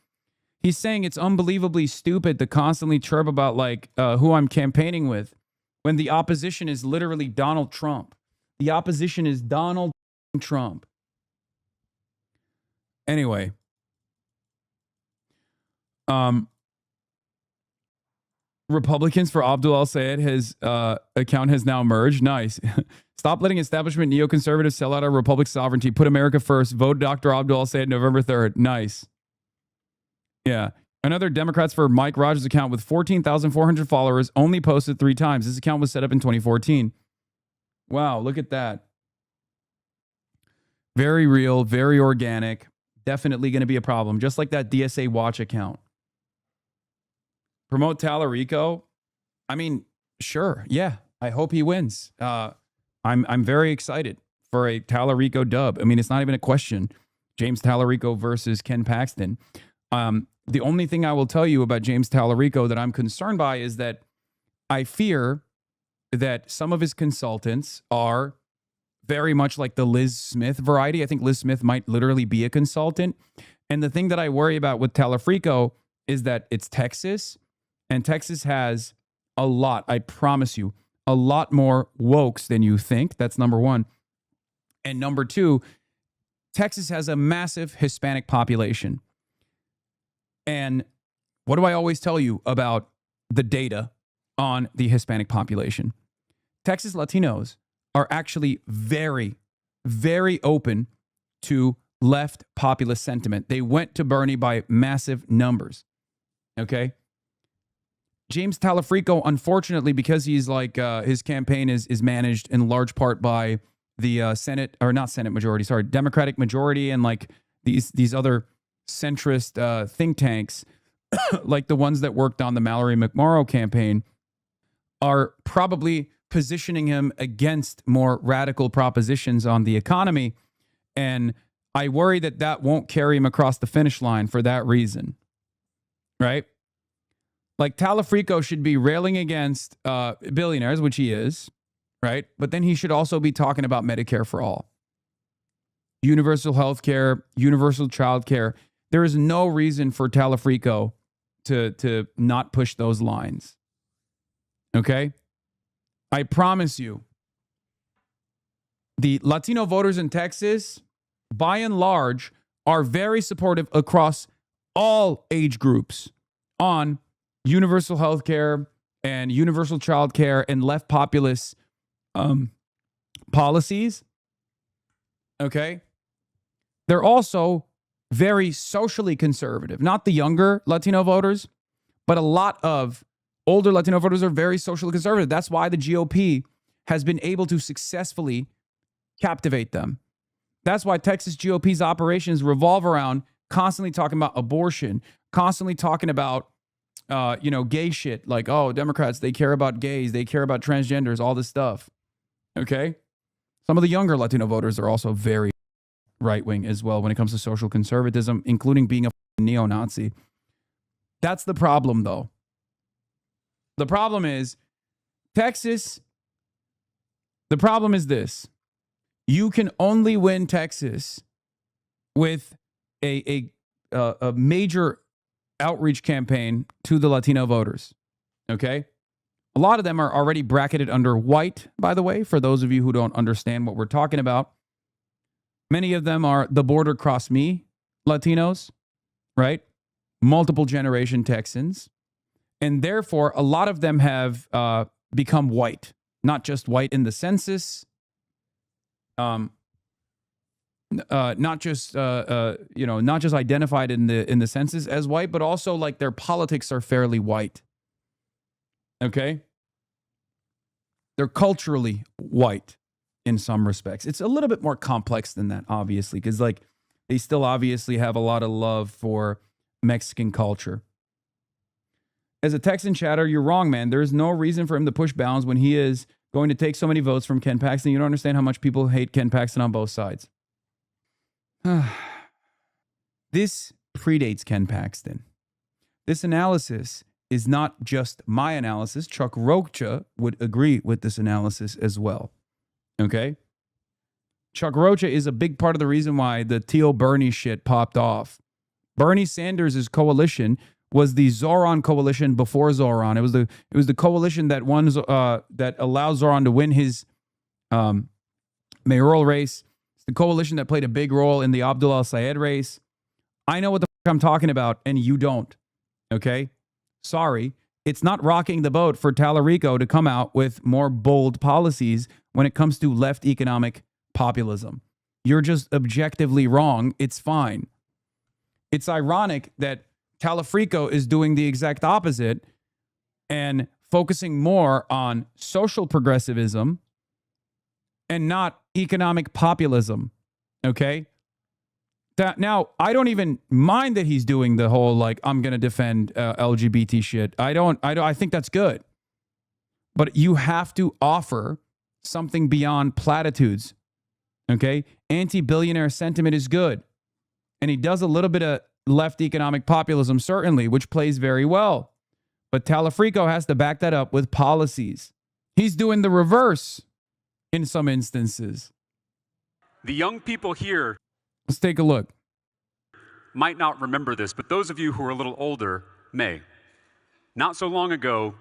it's unbelievably stupid to constantly chirp about who I'm campaigning with when the opposition is literally Donald Trump. The opposition is Donald Trump. Anyway, Republicans for Abdul El-Sayed, his account has now merged. Nice. Stop letting establishment neoconservatives sell out our republic's sovereignty. Put America first. Vote Dr. Abdul El-Sayed November 3rd. Nice. Yeah. Another Democrats for Mike Rogers account with 14,400 followers only posted 3 times. This account was set up in 2014. Wow, look at that. Very real, very organic. Definitely going to be a problem. Just like that DSA Watch account. Promote Tallarico. I mean, sure. Yeah. I hope he wins. I'm very excited for a Tallarico dub. I mean, it's not even a question. James Tallarico versus Ken Paxton. The only thing I will tell you about James Tallarico that I'm concerned by is that I fear that some of his consultants are very much like the Liz Smith variety. I think Liz Smith might literally be a consultant. And the thing that I worry about with Tallarico is that it's Texas, and Texas has a lot, I promise you, a lot more wokes than you think. That's number one. And number two, Texas has a massive Hispanic population. And what do I always tell you about the data on the Hispanic population? Texas Latinos are actually very, very open to left populist sentiment. They went to Bernie by massive numbers. Okay? James Tallarico, unfortunately, because he's his campaign is managed in large part by the Democratic majority and these other centrist think tanks, like the ones that worked on the Mallory McMorrow campaign, are probably positioning him against more radical propositions on the economy. And I worry that won't carry him across the finish line for that reason. Right? Like Tallarico should be railing against billionaires, which he is, right? But then he should also be talking about Medicare for all, universal health care, universal child care. There is no reason for Tallarico to not push those lines. Okay? I promise you, the Latino voters in Texas, by and large, are very supportive across all age groups on universal health care and universal child care and left populist policies. Okay? They're also very socially conservative. Not the younger Latino voters, but a lot of Older Latino voters are very socially conservative. That's why the GOP has been able to successfully captivate them. That's why Texas GOP's operations revolve around constantly talking about abortion, constantly talking about, gay shit. Like, oh, Democrats, they care about gays, they care about transgenders, all this stuff. Okay? Some of the younger Latino voters are also very right-wing as well when it comes to social conservatism, including being a neo-Nazi. That's the problem, though. The problem is Texas. The problem is this. You can only win Texas with a major outreach campaign to the Latino voters. Okay? A lot of them are already bracketed under white, by the way, for those of you who don't understand what we're talking about. Many of them are the border cross me Latinos, right? Multiple generation Texans. And therefore, a lot of them have become white, not just white in the census, not just identified in the census as white, but also like their politics are fairly white. Okay? They're culturally white in some respects. It's a little bit more complex than that, obviously, because like they still obviously have a lot of love for Mexican culture. As a Texan chatter, you're wrong, man. There is no reason for him to push bounds when he is going to take so many votes from Ken Paxton. You don't understand how much people hate Ken Paxton on both sides. This predates Ken Paxton. This analysis is not just my analysis. Chuck Rocha would agree with this analysis as well. Okay? Chuck Rocha is a big part of the reason why the Teal Bernie shit popped off. Bernie Sanders' coalition was the Zoran coalition before Zoran. It was the coalition that that allowed Zoran to win his mayoral race. It's the coalition that played a big role in the Abdul El-Sayed race. I know what the fuck I'm talking about, and you don't. Okay? Sorry. It's not rocking the boat for Tallarico to come out with more bold policies when it comes to left economic populism. You're just objectively wrong. It's fine. It's ironic that Tallarico is doing the exact opposite and focusing more on social progressivism and not economic populism. Okay? Now, I don't even mind that he's doing the whole, like, I'm going to defend LGBT shit. I think that's good. But you have to offer something beyond platitudes. Okay? Anti-billionaire sentiment is good. And he does a little bit of left economic populism, certainly, which plays very well. But Tallarico has to back that up with policies. He's doing the reverse in some instances. The young people here Let's take a look. might not remember this, but those of you who are a little older may. Not so long ago,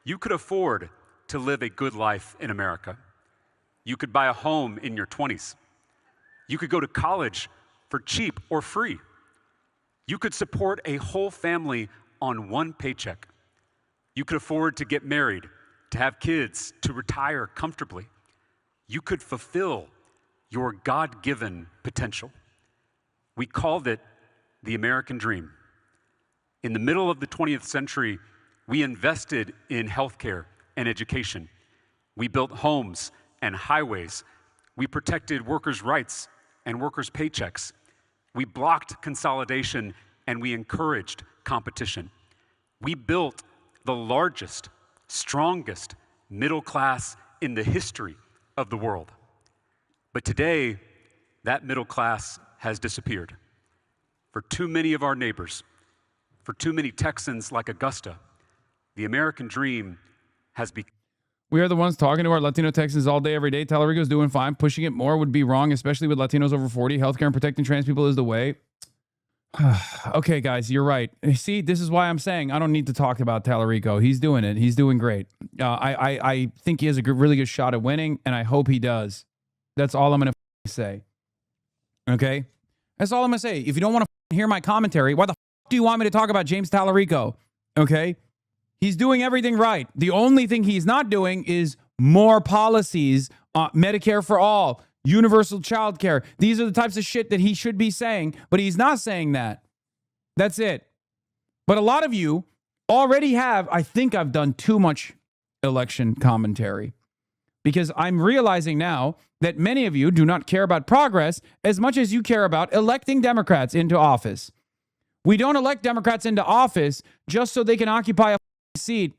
you could afford to live a good life in America. You could buy a home in your 20s. You could go to college for cheap or free. You could support a whole family on one paycheck. You could afford to get married, to have kids, to retire comfortably. You could fulfill your God-given potential. We called it the American dream. In the middle of the 20th century, we invested in healthcare and education. We built homes and highways. We protected workers' rights and workers' paychecks. We blocked consolidation and we encouraged competition. We built the largest, strongest middle class in the history of the world. But today, that middle class has disappeared. For too many of our neighbors, for too many Texans like Augusta, the American dream has become. We are the ones talking to our Latino Texans all day, every day. Tallarico's doing fine. Pushing it more would be wrong, especially with Latinos over 40. Healthcare and protecting trans people is the way. Okay, guys, you're right. See, this is why I'm saying I don't need to talk about Tallarico. He's doing it. He's doing great. I think he has a really good shot at winning, and I hope he does. That's all I'm going to say. Okay? That's all I'm going to say. If you don't want to hear my commentary, why the do you want me to talk about James Tallarico? Okay? He's doing everything right. The only thing he's not doing is more policies, Medicare for all, universal child care. These are the types of shit that he should be saying, but he's not saying that. That's it. But a lot of you already have, I think I've done too much election commentary, because I'm realizing now that many of you do not care about progress as much as you care about electing Democrats into office. We don't elect Democrats into office just so they can occupy a seat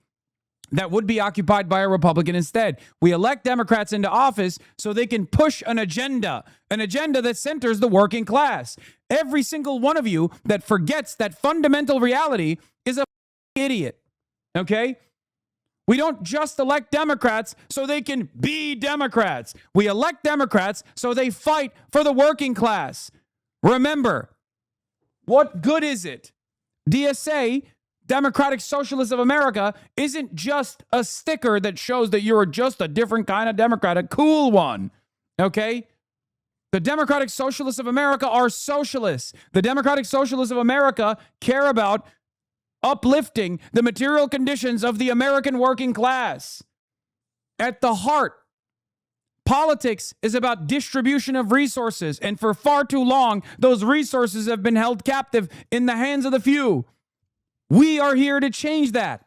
that would be occupied by a Republican instead. We elect Democrats into office so they can push an agenda that centers the working class. Every single one of you that forgets that fundamental reality is a idiot, okay? We don't just elect Democrats so they can be Democrats. We elect Democrats so they fight for the working class. Remember, what good is it? DSA, Democratic Socialists of America, isn't just a sticker that shows that you're just a different kind of Democrat, a cool one, okay? The Democratic Socialists of America are socialists. The Democratic Socialists of America care about uplifting the material conditions of the American working class. At the heart, politics is about distribution of resources, and for far too long, those resources have been held captive in the hands of the few. We are here to change that.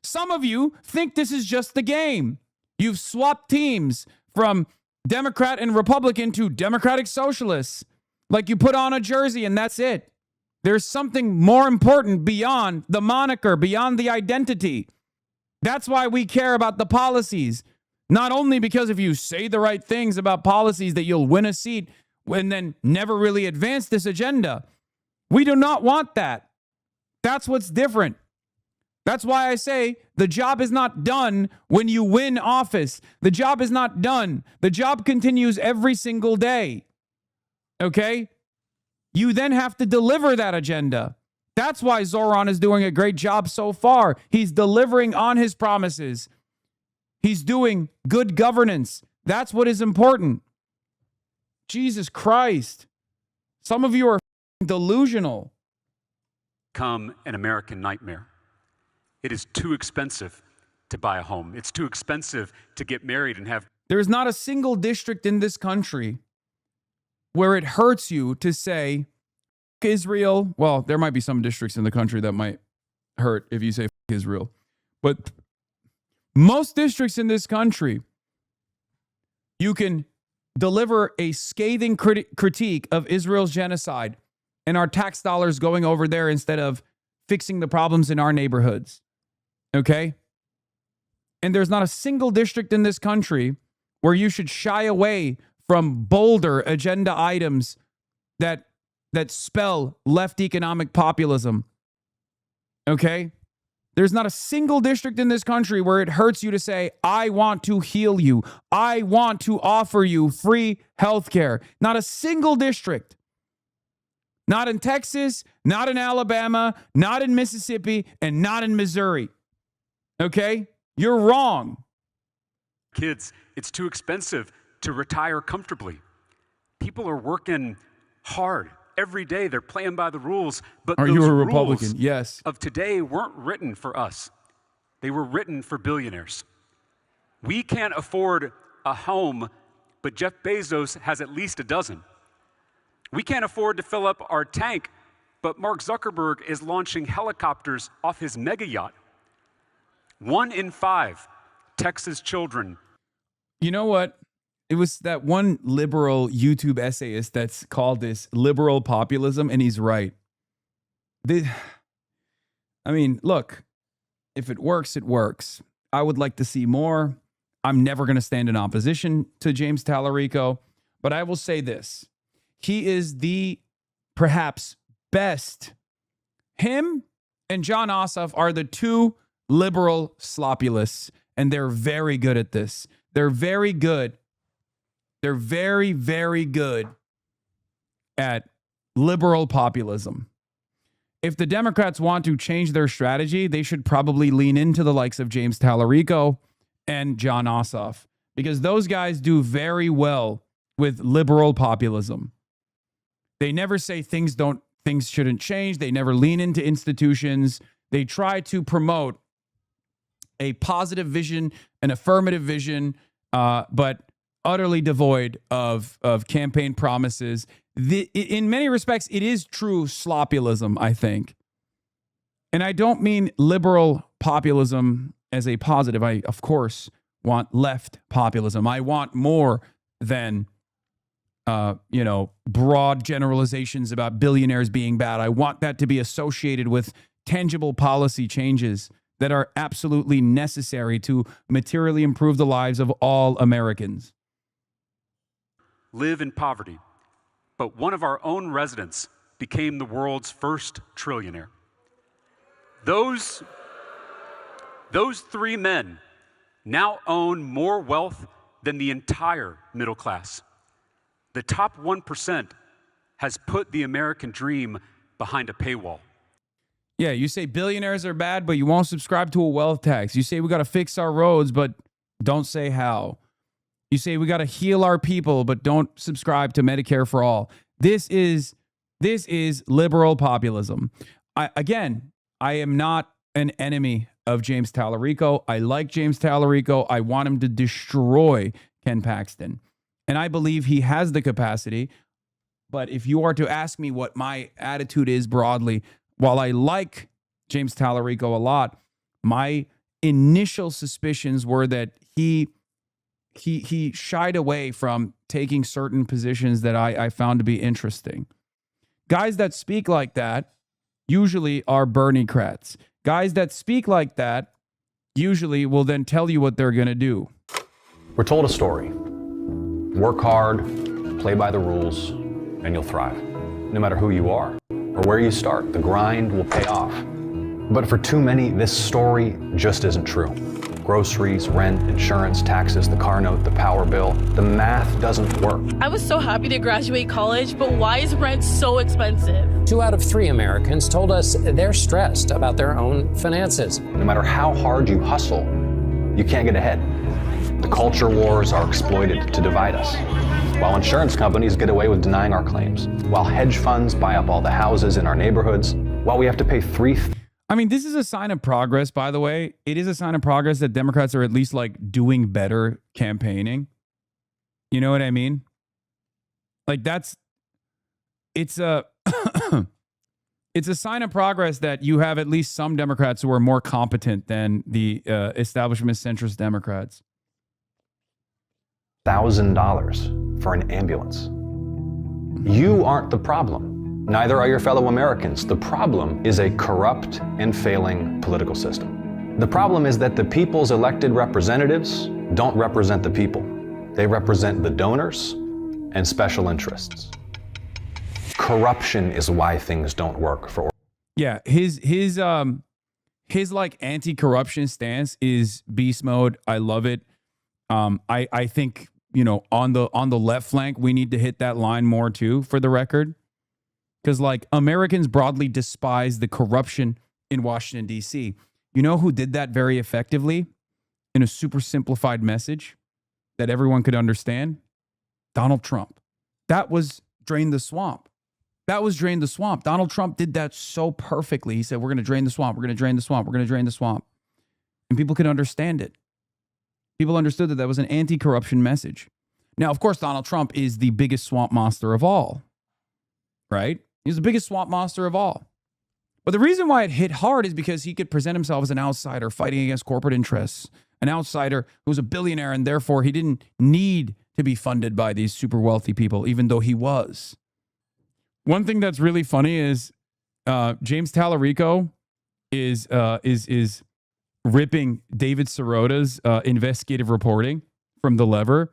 Some of you think this is just the game. You've swapped teams from Democrat and Republican to Democratic Socialists, like you put on a jersey and that's it. There's something more important beyond the moniker, beyond the identity. That's why we care about the policies. Not only because if you say the right things about policies that you'll win a seat and then never really advance this agenda. We do not want that. That's what's different. That's why I say the job is not done when you win office. The job is not done. The job continues every single day. Okay? You then have to deliver that agenda. That's why Zoran is doing a great job so far. He's delivering on his promises. He's doing good governance. That's what is important. Jesus Christ. Some of you are delusional. Become an American nightmare. It is too expensive to buy a home. It's too expensive to get married and have. There's not a single district in this country where it hurts you to say Israel. Well, there might be some districts in the country that might hurt if you say Israel. But most districts in this country, you can deliver a scathing critique of Israel's genocide and our tax dollars going over there instead of fixing the problems in our neighborhoods. Okay? And there's not a single district in this country where you should shy away from bolder agenda items that spell left economic populism. Okay? There's not a single district in this country where it hurts you to say, I want to heal you. I want to offer you free health care. Not a single district. Not in Texas, not in Alabama, not in Mississippi, and not in Missouri. Okay? You're wrong. Kids, it's too expensive to retire comfortably. People are working hard every day. They're playing by the rules. But Are those you a Republican? rules Yes. of today weren't written for us. They were written for billionaires. We can't afford a home, but Jeff Bezos has at least a dozen. We can't afford to fill up our tank, but Mark Zuckerberg is launching helicopters off his mega yacht. 1 in 5 Texas children. You know what? It was that one liberal YouTube essayist that's called this liberal populism, and he's right. I mean, look, if it works, it works. I would like to see more. I'm never going to stand in opposition to James Tallarico, but I will say this. He is the perhaps best. Him and John Ossoff are the two liberal sloppulists, and they're very good at this. They're very good. They're very, very good at liberal populism. If the Democrats want to change their strategy, they should probably lean into the likes of James Tallarico and John Ossoff, because those guys do very well with liberal populism. They never say things shouldn't change. They never lean into institutions. They try to promote a positive vision, an affirmative vision, but utterly devoid of campaign promises. In many respects, it is true sloppulism, I think. And I don't mean liberal populism as a positive. I, of course, want left populism. I want more than, broad generalizations about billionaires being bad. I want that to be associated with tangible policy changes that are absolutely necessary to materially improve the lives of all Americans. Live in poverty, but one of our own residents became the world's first trillionaire. Those three men now own more wealth than the entire middle class. The top 1% has put the American dream behind a paywall. Yeah, you say billionaires are bad, but you won't subscribe to a wealth tax. You say we got to fix our roads, but don't say how. You say we got to heal our people, but don't subscribe to Medicare for all. This is liberal populism. I am not an enemy of James Tallarico. I like James Tallarico. I want him to destroy Ken Paxton. And I believe he has the capacity. But if you are to ask me what my attitude is broadly, while I like James Tallarico a lot, my initial suspicions were that he shied away from taking certain positions that I found to be interesting. Guys that speak like that usually are Bernie-crats. Guys that speak like that usually will then tell you what they're going to do. We're told a story. Work hard, play by the rules, and you'll thrive. No matter who you are or where you start, the grind will pay off. But for too many, this story just isn't true. Groceries, rent, insurance, taxes, the car note, the power bill, the math doesn't work. I was so happy to graduate college, but why is rent so expensive? 2 out of 3 Americans told us they're stressed about their own finances. No matter how hard you hustle, you can't get ahead. The culture wars are exploited to divide us, while insurance companies get away with denying our claims, while hedge funds buy up all the houses in our neighborhoods, while we have to pay I mean, this is a sign of progress, by the way. It is a sign of progress that Democrats are at least like doing better campaigning. You know what I mean? Like it's a sign of progress that you have at least some Democrats who are more competent than the establishment centrist Democrats. $1,000 for an ambulance. You aren't the problem. Neither are your fellow Americans. The problem is a corrupt and failing political system. The problem is that the people's elected representatives don't represent the people. They represent the donors and special interests. Corruption is why things don't work for. Yeah, his like anti-corruption stance is beast mode. I love it. I think, on the left flank, we need to hit that line more too, for the record. Because like Americans broadly despise the corruption in Washington, D.C. You know who did that very effectively in a super simplified message that everyone could understand? Donald Trump. That was drain the swamp. That was drain the swamp. Donald Trump did that so perfectly. He said, we're going to drain the swamp. We're going to drain the swamp. We're going to drain the swamp. And people could understand it. People understood that that was an anti-corruption message. Now, of course, Donald Trump is the biggest swamp monster of all, right? He's the biggest swamp monster of all. But the reason why it hit hard is because he could present himself as an outsider fighting against corporate interests, an outsider who was a billionaire, and therefore he didn't need to be funded by these super wealthy people, even though he was. One thing that's really funny is James Tallarico is ripping David Sirota's investigative reporting from The Lever.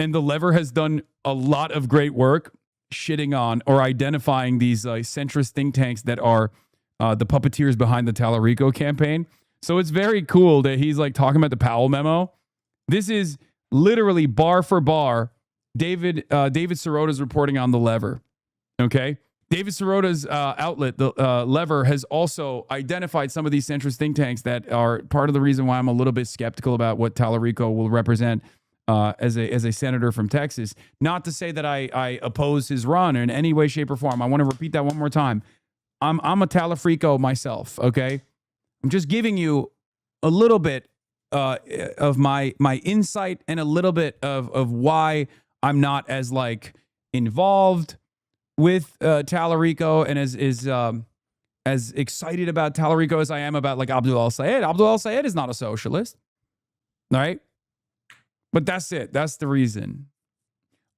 And The Lever has done a lot of great work shitting on or identifying these centrist think tanks that are the puppeteers behind the Tallarico campaign. So it's very cool that he's like talking about the Powell memo. This is literally bar for bar David Sirota's reporting on The Lever. Okay? David Sirota's outlet, the Lever, has also identified some of these centrist think tanks that are part of the reason why I'm a little bit skeptical about what Tallarico will represent as a senator from Texas. Not to say that I oppose his run in any way, shape, or form. I want to repeat that one more time. I'm a Tallarico myself, okay? I'm just giving you a little bit of my insight and a little bit of why I'm not as like involved with Tallarico and as excited about Tallarico as I am about like Abdul El-Sayed. Abdul El-Sayed is not a socialist. All right. But that's it. That's the reason.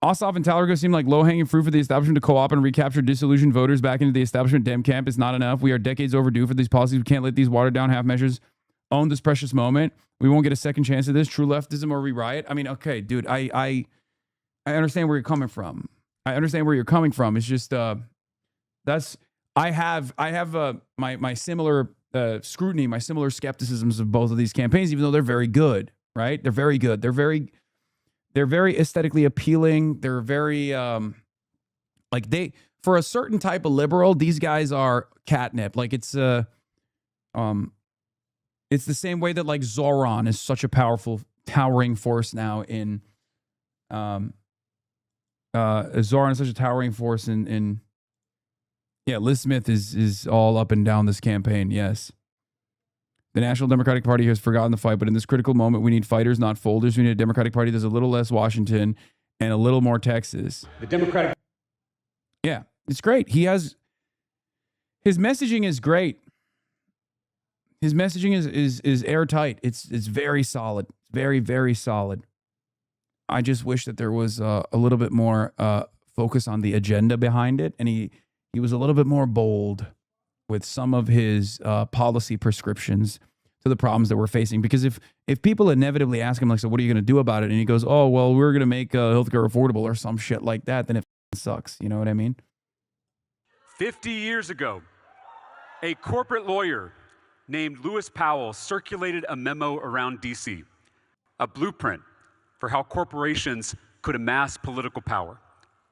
Ossoff and Tallarico seem like low-hanging fruit for the establishment to co-op and recapture disillusioned voters back into the establishment. Dem camp is not enough. We are decades overdue for these policies. We can't let these watered-down half measures own this precious moment. We won't get a second chance at this. True leftism or re-riot. I mean, okay, dude, I understand where you're coming from. I understand where you're coming from. It's just that's I have my similar scrutiny, my similar skepticisms of both of these campaigns, even though they're very good, right? They're very good. They're very aesthetically appealing. They're very for a certain type of liberal, these guys are catnip. Like it's the same way that like Zoran is such a powerful, towering force now in Zoran is such a towering force in Liz Smith is all up and down this campaign. Yes. The National Democratic Party has forgotten the fight, but in this critical moment, we need fighters, not folders. We need a Democratic Party that's a little less Washington and a little more Texas. The Democratic. Yeah, it's great. His messaging is great. His messaging is airtight. It's very solid. Very, very solid. I just wish that there was a little bit more focus on the agenda behind it, and he was a little bit more bold with some of his policy prescriptions to the problems that we're facing. Because if people inevitably ask him, like, so what are you going to do about it? And he goes, oh, well, we're going to make healthcare affordable or some shit like that, then it sucks. You know what I mean? 50 years ago, a corporate lawyer named Lewis Powell circulated a memo around D.C., a blueprint for how corporations could amass political power,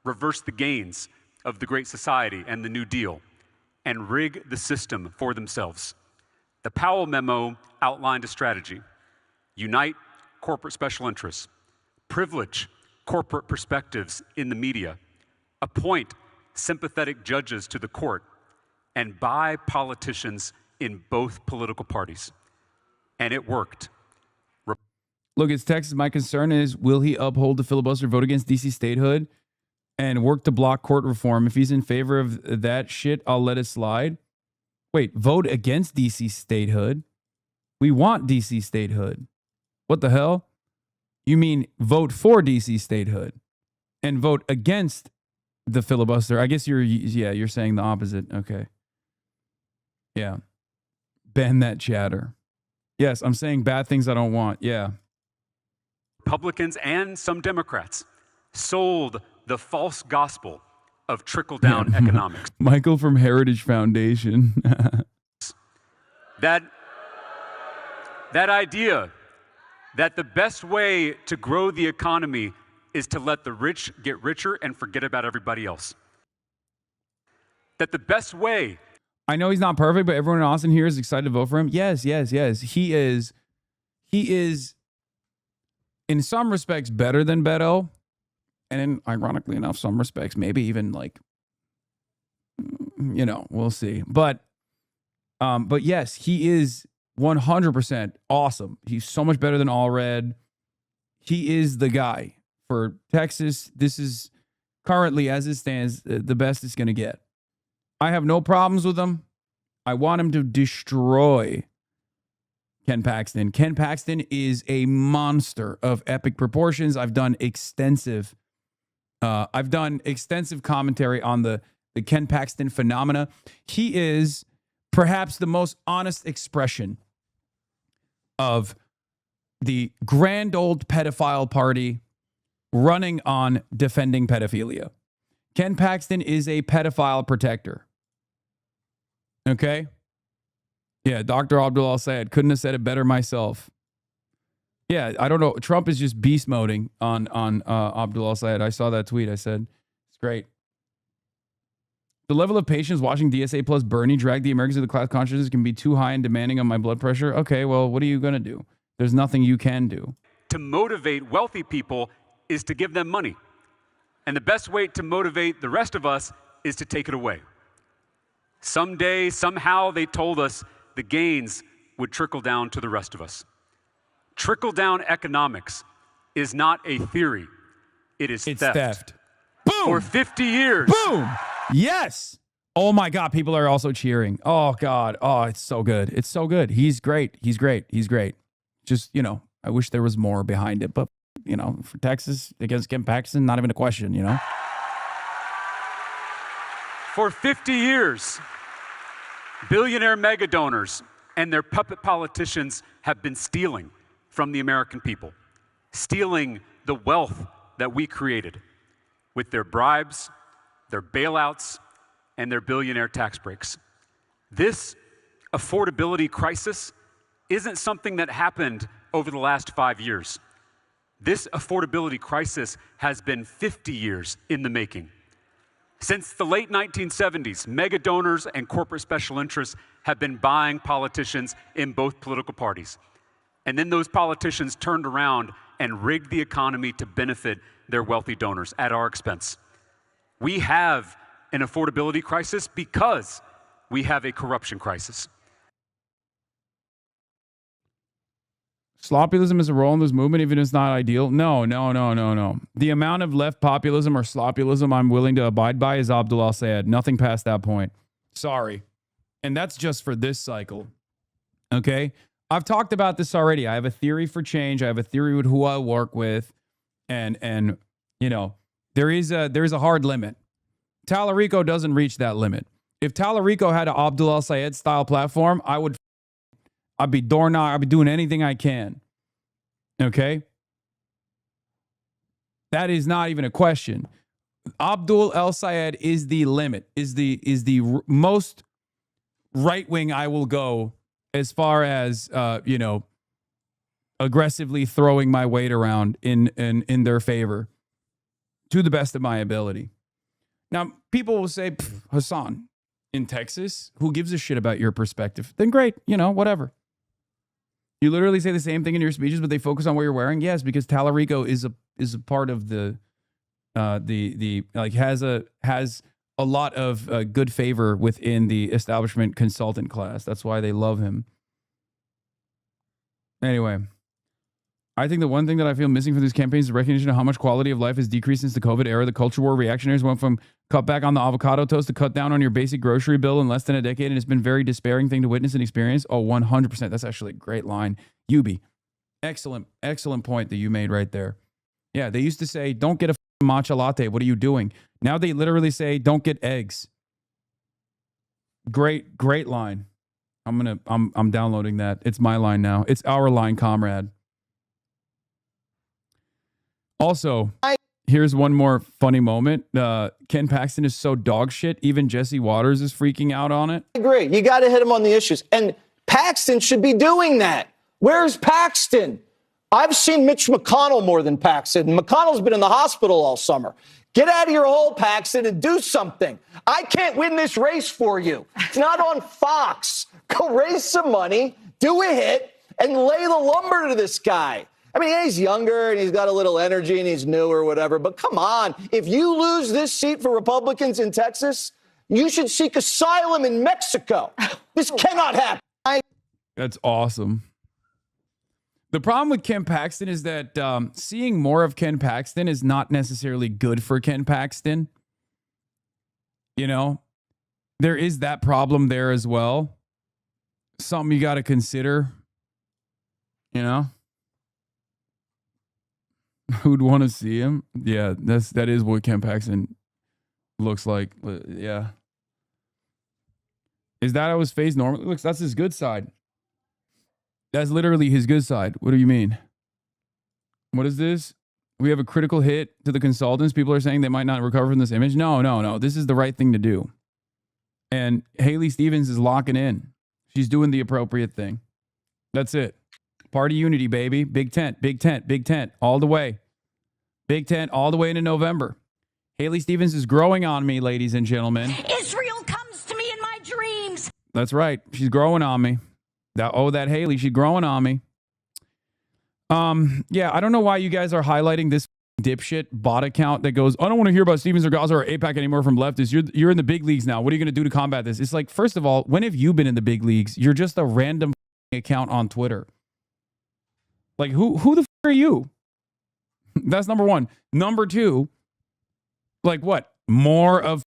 reverse the gains of the Great Society and the New Deal, and rig the system for themselves. The Powell memo outlined a strategy: unite corporate special interests, privilege corporate perspectives in the media, appoint sympathetic judges to the court, and buy politicians in both political parties. And it worked. Look, it's Texas. My concern is, will he uphold the filibuster, vote against D.C. statehood, and work to block court reform? If he's in favor of that shit, I'll let it slide. Wait, vote against D.C. statehood? We want D.C. statehood. What the hell? You mean vote for D.C. statehood and vote against the filibuster? I guess you're saying the opposite. Okay. Yeah. Ban that chatter. Yes, I'm saying bad things I don't want. Yeah. Republicans and some Democrats sold the false gospel of trickle-down economics. Michael from Heritage Foundation. That idea that the best way to grow the economy is to let the rich get richer and forget about everybody else. That the best way. I know he's not perfect, but everyone in Austin here is excited to vote for him. Yes. He is in some respects better than Beto. And in, ironically enough, some respects, maybe even like, we'll see. But yes, he is 100% awesome. He's so much better than Allred. He is the guy for Texas. This is currently, as it stands, the best it's going to get. I have no problems with him. I want him to destroy Ken Paxton. Ken Paxton is a monster of epic proportions. I've done extensive commentary on the Ken Paxton phenomena. He is perhaps the most honest expression of the grand old pedophile party running on defending pedophilia. Ken Paxton is a pedophile protector. Okay? Yeah, Dr. Abdul El-Sayed. Couldn't have said it better myself. Yeah, I don't know. Trump is just beast moding on Abdul El-Sayed. I saw that tweet. I said, it's great. The level of patience watching DSA plus Bernie drag the Americans to the class consciousness can be too high and demanding on my blood pressure. Okay, well, what are you going to do? There's nothing you can do. To motivate wealthy people is to give them money. And the best way to motivate the rest of us is to take it away. Someday, somehow, they told us the gains would trickle down to the rest of us. Trickle-down economics is not a theory. It's theft. Boom! For 50 years. Boom! Yes! Oh my God, people are also cheering. Oh God. Oh, it's so good. It's so good. He's great. He's great. He's great. Just, I wish there was more behind it. But, for Texas against Ken Paxton, not even a question. For 50 years, billionaire mega donors and their puppet politicians have been stealing from the American people, stealing the wealth that we created with their bribes, their bailouts, and their billionaire tax breaks. This affordability crisis isn't something that happened over the last 5 years. This affordability crisis has been 50 years in the making. Since the late 1970s, mega donors and corporate special interests have been buying politicians in both political parties. And then those politicians turned around and rigged the economy to benefit their wealthy donors at our expense. We have an affordability crisis because we have a corruption crisis. Sloppyism is a role in this movement, even if it's not ideal. No. The amount of left populism or sloppyism I'm willing to abide by is Abdul El-Sayed. Nothing past that point. Sorry. And that's just for this cycle. Okay? I've talked about this already. I have a theory for change. I have a theory with who I work with. And there is a hard limit. Tallarico doesn't reach that limit. If Tallarico had an Abdul El-Sayed style platform, I'd be I'd be doing anything I can. Okay? That is not even a question. Abdul El-Sayed is the limit, is the most right wing I will go as far as aggressively throwing my weight around in their favor to the best of my ability. Now, people will say, Hasan, in Texas, who gives a shit about your perspective? Then great, whatever. You literally say the same thing in your speeches, but they focus on what you're wearing. Yes, because Tallarico is a part of has a lot of good favor within the establishment consultant class. That's why they love him. Anyway, I think the one thing that I feel missing from these campaigns is recognition of how much quality of life has decreased since the COVID era. The culture war reactionaries went from cut back on the avocado toast to cut down on your basic grocery bill in less than a decade, and it's been a very despairing thing to witness and experience. Oh, 100%. That's actually a great line. Yubi. Excellent point that you made right there. Yeah, they used to say, don't get a matcha latte. What are you doing? Now they literally say, don't get eggs. Great line. I'm downloading that. It's my line now. It's our line, comrade. Also, here's one more funny moment. Ken Paxton is so dog shit. Even Jesse Waters is freaking out on it. I agree. You got to hit him on the issues. And Paxton should be doing that. Where's Paxton? I've seen Mitch McConnell more than Paxton. McConnell's been in the hospital all summer. Get out of your hole, Paxton, and do something. I can't win this race for you. It's not on Fox. Go raise some money, do a hit, and lay the lumber to this guy. I mean, he's younger and he's got a little energy and he's new or whatever. But come on, if you lose this seat for Republicans in Texas, you should seek asylum in Mexico. This cannot happen. That's awesome. The problem with Ken Paxton is that seeing more of Ken Paxton is not necessarily good for Ken Paxton. There is that problem there as well. Something you got to consider. Who'd want to see him? Yeah, that is what Ken Paxton looks like. Yeah. Is that how his face normally looks? That's his good side. That's literally his good side. What do you mean? What is this? We have a critical hit to the consultants. People are saying they might not recover from this image. No. This is the right thing to do. And Haley Stevens is locking in. She's doing the appropriate thing. That's it. Party unity, baby. Big tent. All the way. Big tent all the way into November. Haley Stevens is growing on me, ladies and gentlemen. Israel comes to me in my dreams. That's right. She's growing on me. That Haley, she's growing on me. Yeah, I don't know why you guys are highlighting this dipshit bot account that goes, I don't want to hear about Stevens or Gaza or AIPAC anymore from leftists. You're in the big leagues now. What are you going to do to combat this? It's like, first of all, when have you been in the big leagues? You're just a random account on Twitter. Like, who the are you? That's number one. Number two, like what? More of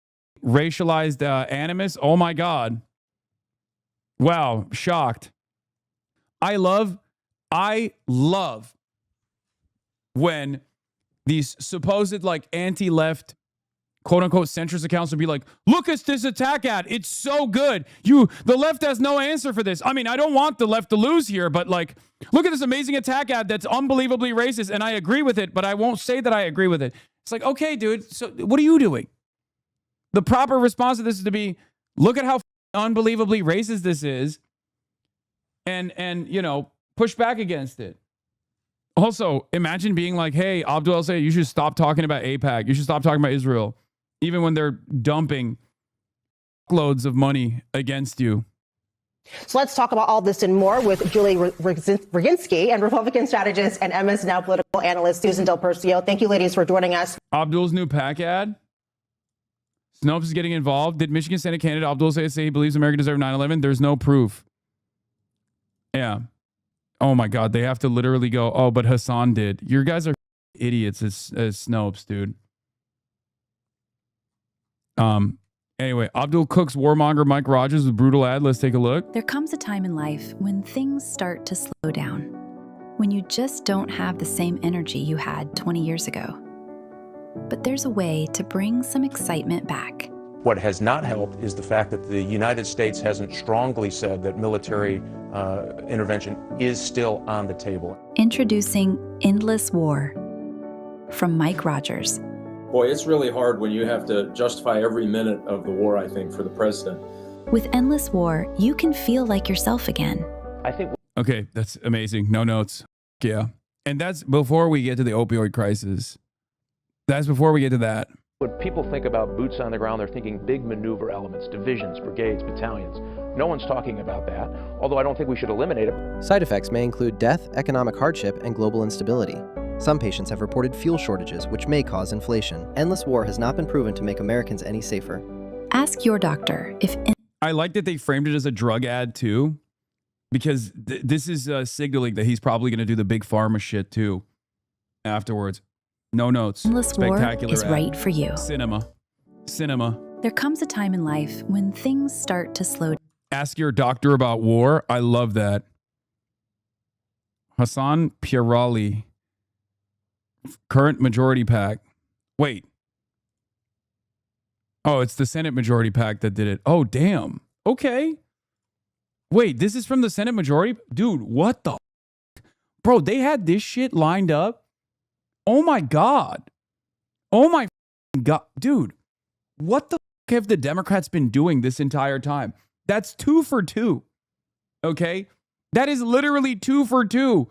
racialized animus. Oh my God. Wow. Shocked. I love when these supposed like anti-left quote unquote centrist accounts would be like, look at this attack ad. It's so good. The left has no answer for this. I mean, I don't want the left to lose here, but like, look at this amazing attack ad that's unbelievably racist. And I agree with it, but I won't say that I agree with it. It's like, okay, dude, so what are you doing? The proper response to this is to be, look at how unbelievably racist this is and, you know, push back against it. Also, imagine being like, hey, Abdul El-Sayed, you should stop talking about AIPAC. You should stop talking about Israel, even when they're dumping loads of money against you. So let's talk about all this and more with Julie Roginski and Republican strategist and MS Now political analyst Susan Del Percio. Thank you, ladies, for joining us. Abdul's new PAC ad. Snopes is getting involved. Did Michigan Senate candidate Abdul El-Sayed say he believes America deserved 9/11? There's no proof. Yeah. Oh my God. They have to literally go, oh, but Hasan did. You guys are idiots as Snopes, dude. Anyway, Abdul cooks warmonger Mike Rogers with brutal ad. Let's take a look. There comes a time in life when things start to slow down, when you just don't have the same energy you had 20 years ago. But there's a way to bring some excitement back. What has not helped is the fact that the United States hasn't strongly said that military intervention is still on the table. Introducing Endless War from Mike Rogers. Boy, it's really hard when you have to justify every minute of the war, I think, for the president. With Endless War, you can feel like yourself again. I think. Okay, that's amazing. No notes. Yeah. And that's before we get to the opioid crisis. That's before we get to that. When people think about boots on the ground, they're thinking big maneuver elements, divisions, brigades, battalions. No one's talking about that, although I don't think we should eliminate it. Side effects may include death, economic hardship, and global instability. Some patients have reported fuel shortages, which may cause inflation. Endless War has not been proven to make Americans any safer. Ask your doctor if... I like that they framed it as a drug ad, too, because this is signaling that he's probably going to do the big pharma shit, too, afterwards. No notes. Endless Spectacular War is ad. right for you. Cinema. There comes a time in life when things start to slow down. Ask your doctor about war. I love that. Hasan Piker, current majority PAC. Wait. Oh, it's the Senate majority PAC that did it. Oh, damn. Okay. Wait, this is from the Senate majority? Dude, what the? Bro, they had this shit lined up. Oh my God. Oh my God. Dude, what the have the Democrats been doing this entire time? That's 2 for 2. Okay? That is literally 2 for 2.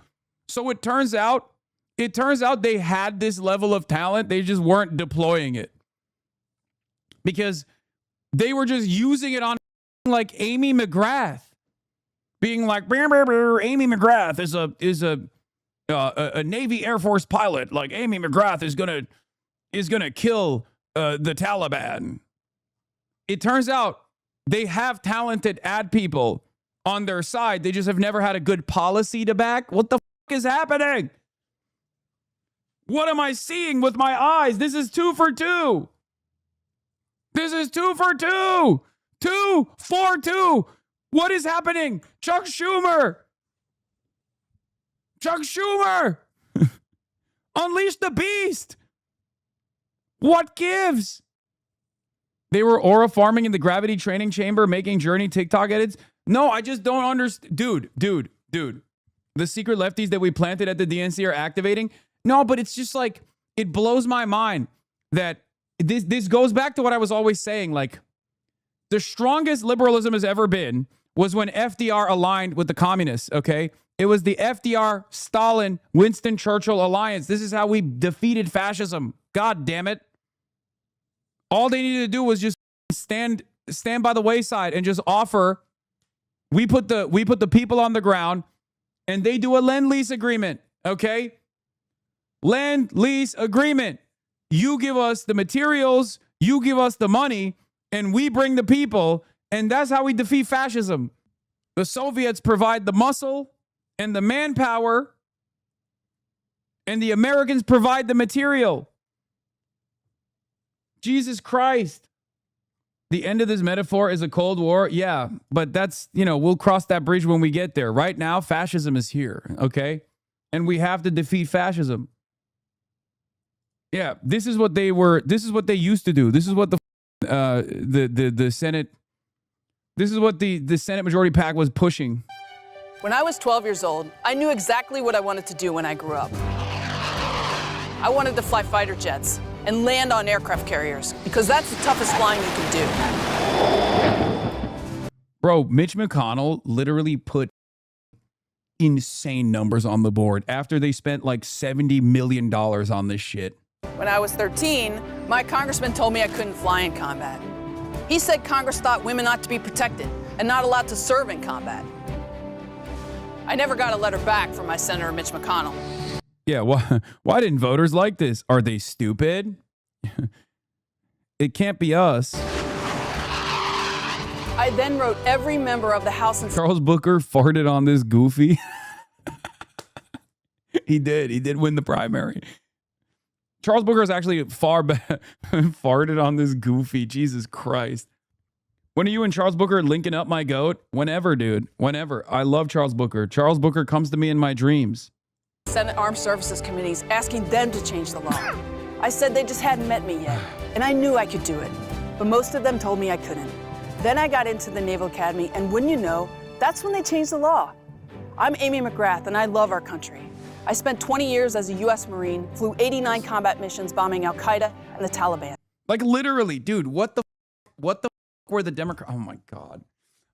So it turns out they had this level of talent. They just weren't deploying it. Because they were just using it on like Amy McGrath. Being like, Amy McGrath is a Navy Air Force pilot. Like Amy McGrath is gonna kill the Taliban. It turns out they have talented ad people on their side. They just have never had a good policy to back. What the fuck is happening? What am I seeing with my eyes? This is 2 for 2. This is 2 for 2. 2 for 2. What is happening? Chuck Schumer. Unleash the beast. What gives? They were aura farming in the gravity training chamber, making Journey TikTok edits. No, I just don't understand. Dude. The secret lefties that we planted at the DNC are activating. No, but it's just like, it blows my mind that this goes back to what I was always saying. Like, the strongest liberalism has ever been was when FDR aligned with the communists, okay? It was the FDR, Stalin, Winston Churchill alliance. This is how we defeated fascism. God damn it. All they needed to do was just stand by the wayside and just offer. We put the people on the ground and they do a lend-lease agreement, okay? Lend-lease agreement. You give us the materials, you give us the money, and we bring the people, and that's how we defeat fascism. The Soviets provide the muscle and the manpower, and the Americans provide the material. Jesus Christ. The end of this metaphor is a Cold War. Yeah, but that's, we'll cross that bridge when we get there. Right now, fascism is here, okay? And we have to defeat fascism. Yeah, this is what they used to do. This is what the Senate, this is what the Senate Majority PAC was pushing. When I was 12 years old, I knew exactly what I wanted to do when I grew up. I wanted to fly fighter jets and land on aircraft carriers because that's the toughest flying you can do. Bro, Mitch McConnell literally put insane numbers on the board after they spent like $70 million on this shit. When I was 13, my congressman told me I couldn't fly in combat. He said Congress thought women ought to be protected and not allowed to serve in combat. I never got a letter back from my Senator Mitch McConnell. Yeah, why didn't voters like this? Are they stupid? It can't be us. I then wrote every member of the House and Charles Booker farted on this goofy. He did win the primary. Charles Booker is actually farted on this goofy. Jesus Christ. When are you and Charles Booker linking up, my goat? Whenever, dude. Whenever. I love Charles Booker. Charles Booker comes to me in my dreams. Senate Armed Services Committees asking them to change the law. I said they just hadn't met me yet, and I knew I could do it, but most of them told me I couldn't. Then I got into the Naval Academy, and wouldn't you know, that's when they changed the law. I'm Amy McGrath, and I love our country. I spent 20 years as a U.S. Marine, flew 89 combat missions bombing Al-Qaeda and the Taliban. Like literally, dude, what the were the Democrats? Oh my God.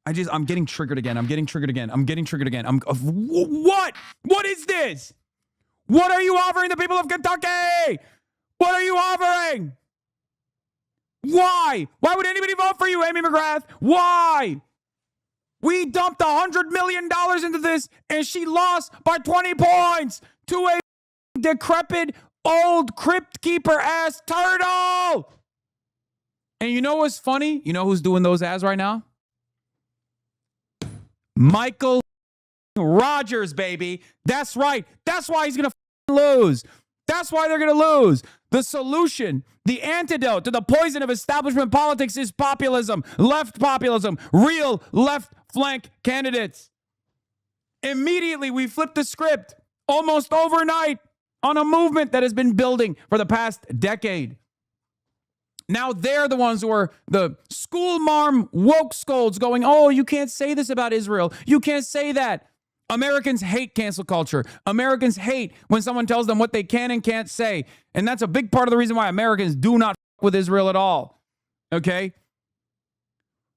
I'm getting triggered again. What? What is this? What are you offering the people of Kentucky? What are you offering? Why? Why would anybody vote for you, Amy McGrath? Why? We dumped $100 million into this, and she lost by 20 points to a decrepit, old crypt keeper ass turtle. And you know what's funny? You know who's doing those ads right now? Michael Rogers, baby. That's right. That's why he's going to lose. That's why they're going to lose. The solution, the antidote to the poison of establishment politics is populism, real left flank candidates. Immediately, we flipped the script almost overnight on a movement that has been building for the past decade. Now they're the ones who are the school marm woke scolds going, oh, you can't say this about Israel. You can't say that. Americans hate cancel culture. Americans hate when someone tells them what they can and can't say. And that's a big part of the reason why Americans do not fuck with Israel at all. Okay?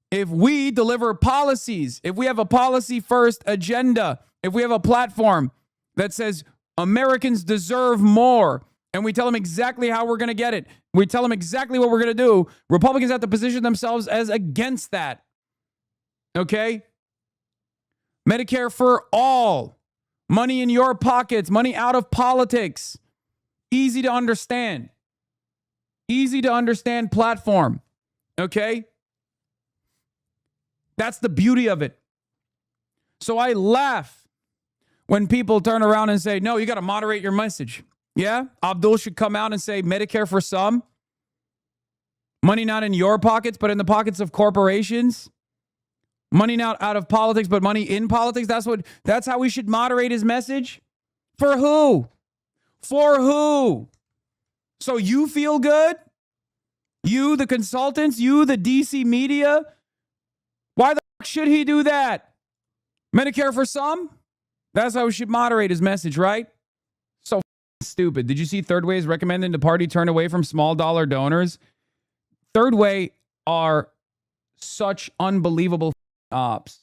If we deliver policies, if we have a policy first agenda, if we have a platform that says Americans deserve more, and we tell them exactly how we're going to get it, we tell them exactly what we're going to do, Republicans have to position themselves as against that. Okay? Medicare for all. Money in your pockets. Money out of politics. Easy to understand. Easy to understand platform. Okay? That's the beauty of it. So I laugh when people turn around and say, no, you got to moderate your message. Yeah? Abdul should come out and say Medicare for some. Money not in your pockets, but in the pockets of corporations. Money not out of politics, but money in politics. That's how we should moderate his message. For who? For who? So you feel good? You, the consultants, you, the DC media? Why the fuck should he do that? Medicare for some? That's how we should moderate his message, right? So stupid. Did you see Third Way is recommending the party turn away from small dollar donors? Third Way are such unbelievable ops.